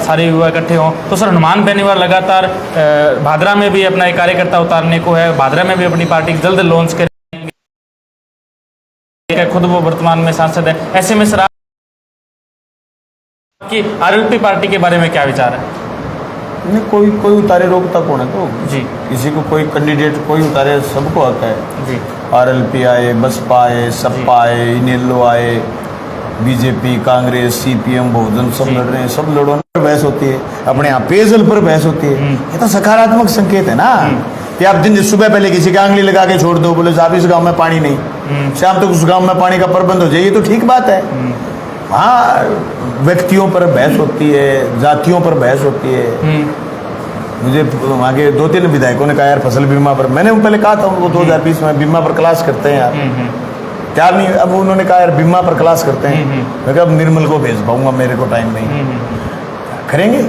Speaker 2: सारे युवा इकट्ठे हों। तो सर हनुमान बेनीवाल लगातार भादरा में भी अपना एक कार्यकर्ता उतारने को है, भादरा में भी अपनी पार्टी जल्द लॉन्च करेंगे, खुद वो वर्तमान में सांसद है। ऐसे में सर कि आरएलपी पार्टी के बारे में क्या विचार है?
Speaker 1: नहीं, कोई उतारे रोकता कौन है? तो
Speaker 2: जी
Speaker 1: किसी को कोई कैंडिडेट कोई उतारे, सबको आता है जी। आरएलपी आए, बसपा आए, सपा आए, इनेलो आए, बीजेपी, कांग्रेस, सीपीएम, बहुजन सब लड़ रहे हैं। सब लड़ों पर बहस होती है, अपने यहाँ पेयजल पर बहस होती है। ये तो सकारात्मक संकेत है ना कि आप दिन सुबह पहले किसी का आंगली लगा के छोड़ दो, बोले साहब इस गाँव में पानी नहीं, शाम तक उस गाँव में पानी का प्रबंध हो जाए, ये तो ठीक बात है। हाँ, व्यक्तियों पर बहस होती है, जातियों पर बहस होती है। मुझे वहाँ के 2-3 विधायकों ने कहा यार फसल बीमा पर, मैंने पहले कहा था उनको 2020 में बीमा पर क्लास करते हैं यार, क्या नहीं। अब उन्होंने कहा यार बीमा पर क्लास करते हैं, मैं कहा अब निर्मल को भेज पाऊंगा, मेरे को टाइम नहीं। करेंगे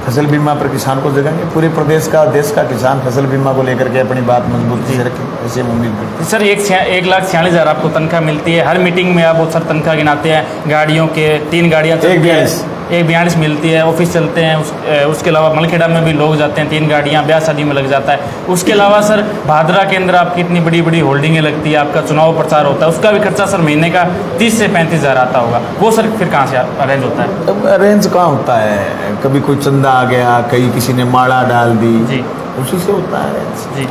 Speaker 1: फसल बीमा पर किसान को जगाएंगे, पूरे प्रदेश का देश का किसान फसल बीमा को लेकर के अपनी बात मजबूती से रखें, ऐसे उम्मीद करते हैं।
Speaker 2: सर 1,46,000 आपको तनख्वाह मिलती है, हर मीटिंग में आप वो सर तनख्वाह गिनाते हैं, गाड़ियों के 3 गाड़ियाँ 1,42 मिलती है, ऑफिस चलते हैं, उसके अलावा मलखेड़ा में भी लोग जाते हैं, 3 गाड़ियाँ ब्याह शादी में लग जाता है। उसके अलावा सर भादरा के अंदर आपकी इतनी बड़ी बड़ी होल्डिंगें लगती है, आपका चुनाव प्रचार होता है, उसका भी खर्चा सर महीने का 30 से 35,000 आता होगा, वो सर फिर कहाँ से अरेंज होता है?
Speaker 1: अब अरेंज कहाँ होता है, कभी कोई चंदा आ गया, कहीं किसी ने माड़ा डाल दी जी, उसी से होता है अरेंज जी।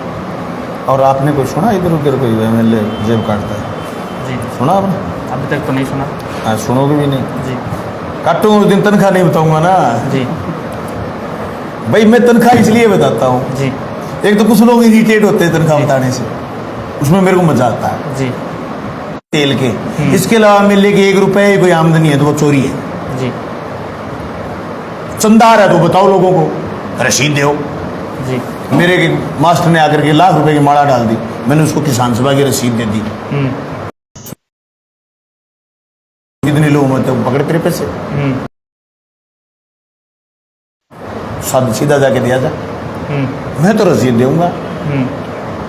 Speaker 1: और आपने कोई सुना इधर उधर कोई MLA जेब काटता है जी? सुना आपने?
Speaker 2: अभी तक तो नहीं सुना।
Speaker 1: हाँ, सुनोगे भी नहीं
Speaker 2: जी।
Speaker 1: काटूंगा उस दिन तनख्वाह नहीं बताऊंगा ना
Speaker 2: जी।
Speaker 1: भाई मैं तनख्वाह इसलिए बताता हूँ जी, एक तो कुछ लोग इरिटेट होते हैं तनख्वाह बताने से, उसमें मेरे को मजा आता है जी, तेल के। इसके अलावा मिलने के 1 रुपए कोई आमदनी है तो वो चोरी है जी। चंदा आ रहा है तो बताओ लोगों को, रसीद दो जी। मेरे मास्टर ने आकर के लाख रुपए की माला डाल दी, मैंने उसको किसान सभा की रसीद दे दी। कितने लोग मतलब पकड़ तेरे पैसे, सीधा जाके दिया जा, मैं तो रसीद दूंगा।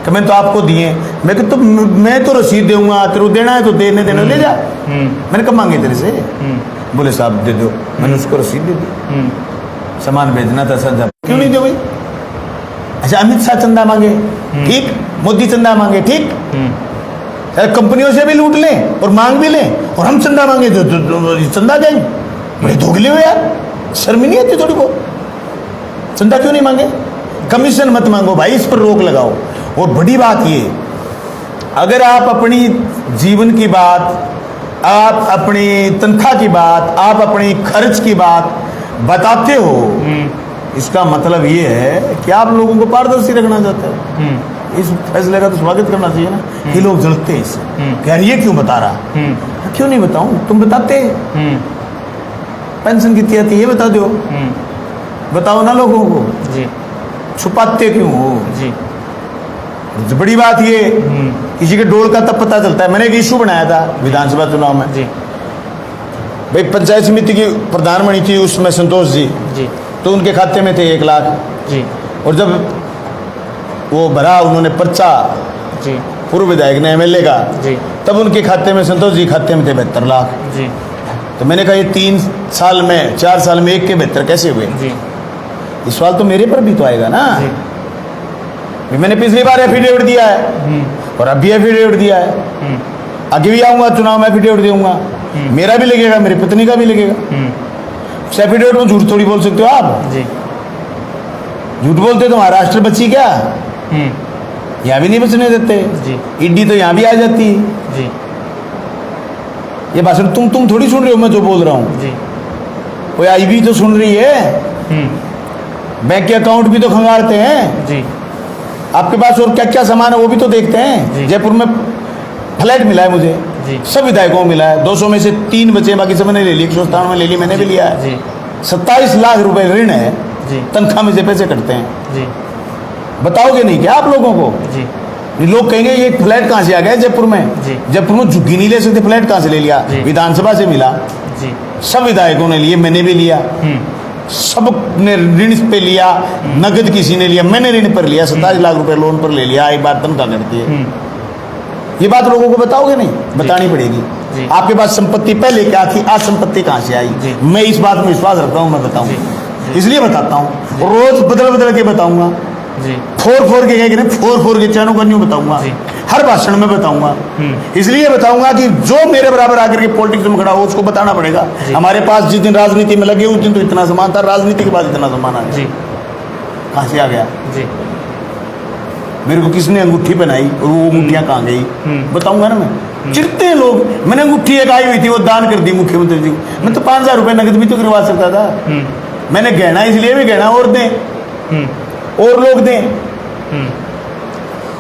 Speaker 1: कि मैं तो आपको दिए। मैं कि तो मैं तो रसीद दूंगा, तेरे को देना है तो देने ले जा। मैंने कब मांगे तेरे से? बोले साहब दे दो। मैंने उसको रसीद दे दी। सामान भेजना था सर, क्यों नहीं दे भाई? अच्छा, अमित शाह चंदा मांगे, ठीक, मोदी चंदा मांगे, ठीक, कंपनियों से भी लूट लें और मांग भी लें, और हम चंदा मांगे तो चंदा देंगे। बड़े धोखले हो यार, शर्म नहीं आती थोड़ी को? चंदा क्यों नहीं मांगे? कमीशन मत मांगो भाई, इस पर रोक लगाओ। और बड़ी बात ये, अगर आप अपनी जीवन की बात, आप अपनी तनख्वाह की बात, आप अपनी खर्च की बात बताते हो, इसका मतलब ये है कि आप लोगों को पारदर्शी रखना चाहते हो। इस फैसले का तो स्वागत करना चाहिए ना कि लोग जलते हैं इससे कि यार ये क्यों बता रहा। क्यों नहीं बताऊं? तुम बताते। पेंशन कितनी आती है ये बता दो, बताओ ना लोगों को जी। छुपाते क्यों हो जी? बड़ी बात ये, किसी के डोल का तब पता चलता है। मैंने एक इशू बनाया था विधानसभा चुनाव में जी। भाई पंचायत समिति की प्रधान बनी थी उसमें संतोष जी जी, तो उनके खाते में थे 1 लाख जी। और जब वो भरा उन्होंने पर्चा जी, पूर्व विधायक ने एमएलए का जी, तब उनके खाते में, संतोष जी खाते में थे 72 लाख जी। तो मैंने कहा ये 3 साल में, 4 साल में 1 के 72 कैसे हुए जी? ये सवाल तो मेरे पर भी तो आएगा ना। मैंने पिछली बार एफिडेविट दिया है और अब भी एफिडेविट दिया है, आगे भी आऊंगा चुनाव में एफिडेविट दूंगा। मेरा भी लगेगा, मेरी पत्नी का भी लगेगा। एफिडेविट में झूठ थोड़ी बोल सकते हो आप जी। झूठ बोलते तो महाराष्ट्र बची क्या? यहाँ भी नहीं बचने देते जी। ईडी तो यहाँ भी आ जाती जी। ये भाषण तुम थोड़ी सुन रहे हो, मैं जो बोल रहा हूँ जी। कोई आई भी तो सुन रही है, बैंक के अकाउंट भी तो खंगालते हैं जी। आपके पास और क्या क्या सामान है वो भी तो देखते हैं। जयपुर में फ्लैट मिला है मुझे जी। सब विधायकों को मिला है। 200 में से 3 बचे, बाकी सब ने ले ली। 197 में ले ली, मैंने भी लिया है। 27 लाख रुपए ऋण है, तनख्वाह में से पैसे कटते हैं जी। बताओगे नहीं क्या आप लोगों को जी? लोग कहेंगे ये फ्लैट कहाँ से आ गया जयपुर में जी। जयपुर में झुग्गी नहीं ले सकते, फ्लैट कहाँ से ले लिया? विधानसभा से मिला जी। सब विधायकों ने लिए, मैंने भी लिया, सब ने ऋण पे लिया, नगद किसी ने लिया, मैंने ऋण पर लिया। 27 लाख रुपए लोन पर ले लिया, एक बार तनख्वाह करती है। ये बात लोगों को बताओगे नहीं? बतानी पड़ेगी। आपके पास संपत्ति पहले क्या थी, आज संपत्ति कहाँ से आई? मैं इस बात में विश्वास रखता हूँ, मैं बताऊँ, इसलिए बताता हूँ। रोज बदल के बताऊंगा, फोर के चैनों का न्यू बताऊंगा, हर भाषण में बताऊंगा। इसलिए बताऊंगा कि जो मेरे बराबर आकर के पॉलिटिक्स में खड़ा हो उसको बताना पड़ेगा। हमारे पास जिस दिन राजनीति में लगे उस दिन तो इतना सामान था, राजनीति के बाद इतना सामान आ गया, कहाँ से आ गया जी? मेरे को किसने अंगूठी पहनाई और वो अंगूठियां कहाँ गई? बताऊंगा ना मैं। चिढ़ते हैं लोग। मैंने अंगूठी एक आई हुई थी, वो दान कर दी मुख्यमंत्री जी को। मैं तो 5000 रुपए नगद भी तो करवा सकता था। मैंने गहना इसलिए भी गहना और दें और लोग दें।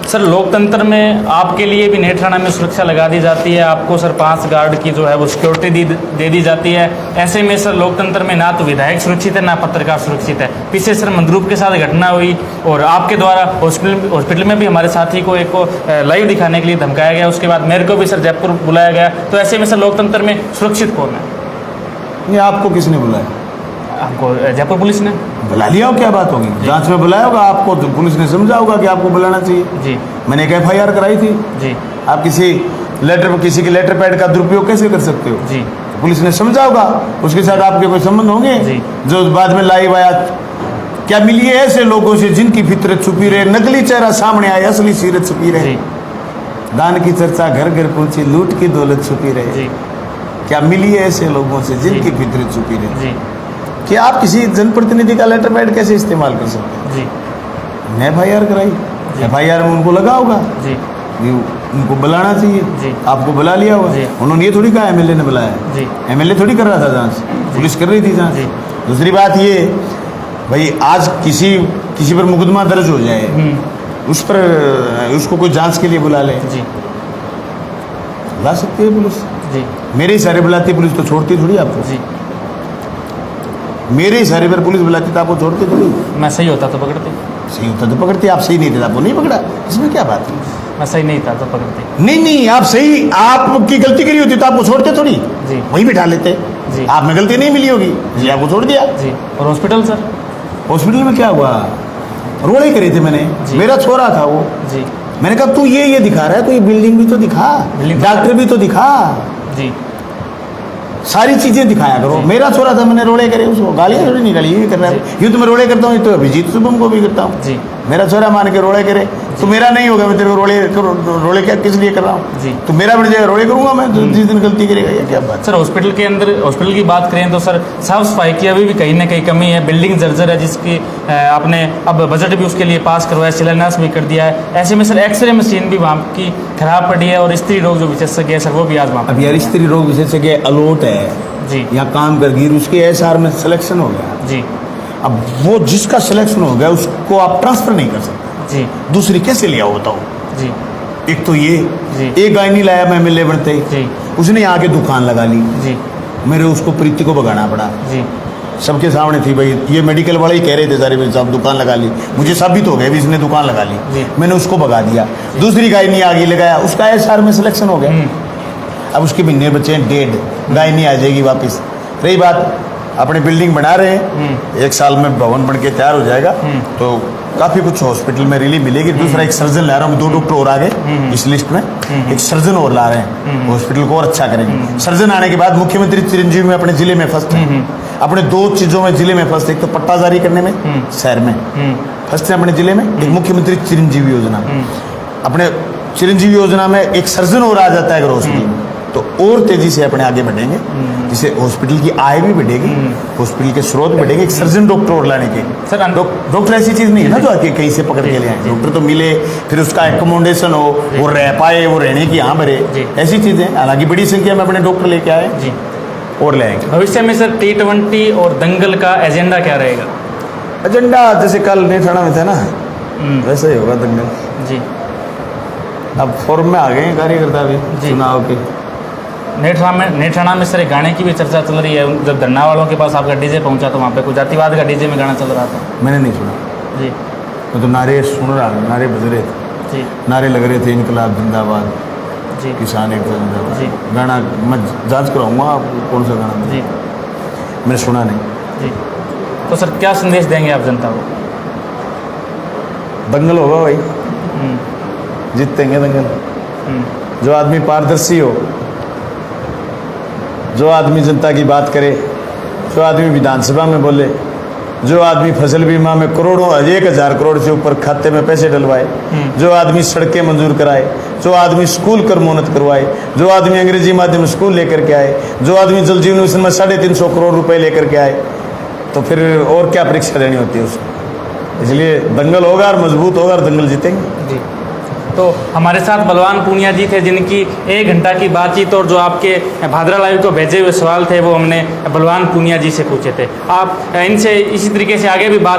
Speaker 2: सर, लोकतंत्र में आपके लिए भी नेत्राना में सुरक्षा लगा दी जाती है, आपको सर 5 गार्ड की जो है वो सिक्योरिटी दे दी जाती है। ऐसे में सर लोकतंत्र में ना तो विधायक सुरक्षित है ना पत्रकार सुरक्षित है। पीछे सर मंदरूप के साथ घटना हुई और आपके द्वारा हॉस्पिटल में भी हमारे साथी को एक लाइव दिखाने के लिए धमकाया गया, उसके बाद मेरे को भी सर जयपुर बुलाया गया। तो ऐसे में सर लोकतंत्र में सुरक्षित कौन है?
Speaker 1: ये आपको किसने बुलाया?
Speaker 2: आपको जयपुर पुलिस ने
Speaker 1: बुला लिया हो, क्या बात होगी? जांच में बुलाया होगा आपको, तो पुलिस ने समझा होगा कि आपको बुलाना चाहिए जी। मैंने एक FIR कराई थी जी। आप किसी के लेटर पैड का दुरुपयोग कैसे कर सकते हो जी? पुलिस ने समझा होगा, उसके साथ आपके कोई संबंध होंगे जी। जो बाद में लाइव आया। क्या मिलिए ऐसे लोगों से जिनकी फितरत छुपी रहे, नकली चेहरा सामने आया, असली सीरत छुपी रहे, दान की चर्चा घर घर पहुंची, लूट की दौलत छुपी रहे। क्या मिलिए ऐसे लोगों से जिनकी फितरत छुपी रहे? कि आप किसी जनप्रतिनिधि का लेटर पैड कैसे इस्तेमाल कर सकते हैं जी? मैं FIR कराई, FIR में उनको लगा होगा जी, उनको बुलाना चाहिए जी। आपको बुला लिया होगा, उन्होंने ये थोड़ी कहा MLA ने बुलाया जी। MLA थोड़ी कर रहा था जांच, पुलिस कर रही थी जांच। दूसरी बात ये भाई, आज किसी पर मुकदमा दर्ज हो जाए, उस पर उसको कोई जांच के लिए बुला ले जी, बुला सकती है पुलिस जी। मेरे इशारे बुलाती पुलिस तो छोड़ती थोड़ी आपको जी। मेरे इशारे पर पुलिस बुलाती तो आपको छोड़ते थोड़ी।
Speaker 2: मैं सही होता तो पकड़ते,
Speaker 1: सही होता तो पकड़ते। आप सही नहीं थे, आपको नहीं पकड़ा, इसमें क्या बात है?
Speaker 2: मैं सही नहीं था तो पकड़ते।
Speaker 1: नहीं, आप सही, आपकी गलती करी होती तो आपको छोड़ते थोड़ी जी, वही बिठा लेते जी। आप में गलती नहीं मिली होगी जी, आपको छोड़ दिया जी।
Speaker 2: और हॉस्पिटल सर,
Speaker 1: हॉस्पिटल में क्या हुआ? रोड़े करे थे मैंने, मेरा छोरा था वो जी, मैंने कहा तू ये दिखा रहा है तो ये बिल्डिंग भी तो दिखा, डॉक्टर भी तो दिखा,
Speaker 2: जी
Speaker 1: सारी चीजें दिखाया करो। मेरा छोरा था, मैंने रोड़े करे उसको, गालियाँ थोड़ी निकाली, ये कर रहा है, यूँ तो मैं रोड़े करता हूँ, तो अभिजीत शुभम को भी करता हूँ।
Speaker 2: जी
Speaker 1: मेरा छोरा मान के रोड़े करे तो मेरा नहीं होगा, मैं तेरे को रोड़े क्या किस लिए कर रहा हूँ?
Speaker 2: जी।
Speaker 1: तो मेरा बन जाएगा, रोड़े करूंगा मैं तो जिस दिन गलती करेगा, ये क्या बात।
Speaker 2: सर हॉस्पिटल के अंदर, हॉस्पिटल की बात करें तो सर साफ सफाई की अभी भी कहीं ना कहीं कमी है, बिल्डिंग जर्जर है, जिसकी आपने अब बजट भी उसके लिए पास करवाया, शिलान्यास भी कर दिया है। ऐसे में सर एक्सरे मशीन भी वहाँ की खराब पड़ी है, और स्त्री रोग जो विशेषज्ञ है सर वो भी आज वहाँ
Speaker 1: अब यार स्त्री रोग विशेषज्ञ अलर्ट है
Speaker 2: जी,
Speaker 1: यहाँ काम कर गिर, उसके एसआर में सिलेक्शन हो गया
Speaker 2: जी
Speaker 1: अब वो जिसका सिलेक्शन हो गया उसको आप ट्रांसफर नहीं कर सकते,
Speaker 2: जी
Speaker 1: दूसरी कैसे लिया बताओ?
Speaker 2: जी
Speaker 1: एक तो ये
Speaker 2: जी।
Speaker 1: एक गाय नहीं लाया मैं MLA बनते ही,
Speaker 2: जी
Speaker 1: उसने आके दुकान लगा ली,
Speaker 2: जी
Speaker 1: मेरे उसको प्रीति को भगाना पड़ा,
Speaker 2: जी
Speaker 1: सबके सामने थी भाई, ये मेडिकल वाले ही कह रहे थे सारे भाई साहब दुकान लगा ली, मुझे साबित हो गया भी इसने दुकान लगा
Speaker 2: जी।
Speaker 1: ली, मैंने उसको भगा दिया, दूसरी गाय नहीं आगे लगाया, उसका एसआर में सिलेक्शन हो गया, अब उसके भिन्ने बच्चे हैं, डेढ़ गाय नहीं आ जाएगी वापस। रही बात अपनी बिल्डिंग बना रहे हैं, 1 साल में भवन बन के तैयार हो जाएगा, तो काफ़ी कुछ हॉस्पिटल में रिलीफ मिलेगी। दूसरा एक सर्जन ला रहा हूँ, 2 डॉक्टर और आ गए इस लिस्ट में, एक सर्जन और ला रहे हैं, हॉस्पिटल को और अच्छा करेंगे। सर्जन आने के बाद मुख्यमंत्री चिरंजीवी में अपने जिले में फर्स्ट है, अपने 2 चीज़ों में जिले में फर्स्ट, एक तो पट्टा जारी करने में शहर में फर्स्ट है अपने जिले में, एक मुख्यमंत्री चिरंजीवी योजना, अपने चिरंजीवी योजना में एक सर्जन और आ जाता है अगर हॉस्पिटल में, तो और तेजी से अपने आगे बढ़ेंगे, जिससे हॉस्पिटल की आय भी बढ़ेगी, हॉस्पिटल के स्रोत बढ़ेंगे, एक सर्जन डॉक्टर और लाने के।
Speaker 2: सर
Speaker 1: डॉक्टर ऐसी चीज़ नहीं है ना जो आके कहीं से पकड़ के ले आए, डॉक्टर तो मिले, फिर उसका एकोमोडेशन हो, वो रह पाए, वो रहने की यहाँ भरे, ऐसी चीज़ें। हालांकि बड़ी संख्या में अपने डॉक्टर लेके आए
Speaker 2: जी,
Speaker 1: और ले आएंगे।
Speaker 2: भविष्य में सर T20 और दंगल का एजेंडा क्या रहेगा?
Speaker 1: एजेंडा जैसे कल नेठाना में था ना, वैसा ही होगा दंगल
Speaker 2: जी।
Speaker 1: अब फॉर्म में आ गए हैं कार्यकर्ता भी चुनाव के।
Speaker 2: नेठाना में सर एक गाने की भी चर्चा चल रही है, जब धरना वालों के पास आपका डीजे पहुंचा तो वहाँ पे कुछ जातिवाद का डीजे में गाना चल रहा था।
Speaker 1: मैंने नहीं सुना
Speaker 2: जी,
Speaker 1: मैं तो नारे सुन रहा, नारे बज रहे थे,
Speaker 2: जी
Speaker 1: नारे लग रहे थे, इनकलाब जिंदाबाद,
Speaker 2: जी
Speaker 1: किसान एकता जिंदाबाद।
Speaker 2: जी।
Speaker 1: गाना मैं जांच कराऊंगा आप कौन सा गाना,
Speaker 2: जी
Speaker 1: मैंने सुना नहीं।
Speaker 2: जी। तो सर क्या संदेश देंगे आप जनता को?
Speaker 1: दंगल होगा भाई,
Speaker 2: हम्म,
Speaker 1: जीतेंगे दंगल।
Speaker 2: हम्म,
Speaker 1: जो आदमी पारदर्शी हो, जो आदमी जनता की बात करे, जो आदमी विधानसभा में बोले, जो आदमी फसल बीमा में करोड़ों 1000 करोड़ से ऊपर खाते में पैसे डलवाए, जो आदमी सड़कें मंजूर कराए, जो आदमी स्कूल कर्मोन्नत करवाए, जो आदमी अंग्रेजी माध्यम स्कूल लेकर के आए, जो आदमी जल जीवन मिशन में 350 करोड़ रुपए लेकर के आए, तो फिर और क्या परीक्षा देनी होती है उसको। इसलिए दंगल होगा और मजबूत होगा और दंगल जीतेंगे।
Speaker 2: जी। तो हमारे साथ बलवान पूनिया जी थे, जिनकी 1 घंटा की बातचीत और जो आपके भादरा लाइव को भेजे हुए सवाल थे वो हमने बलवान पूनिया जी से पूछे थे। आप इनसे इसी तरीके से आगे भी बात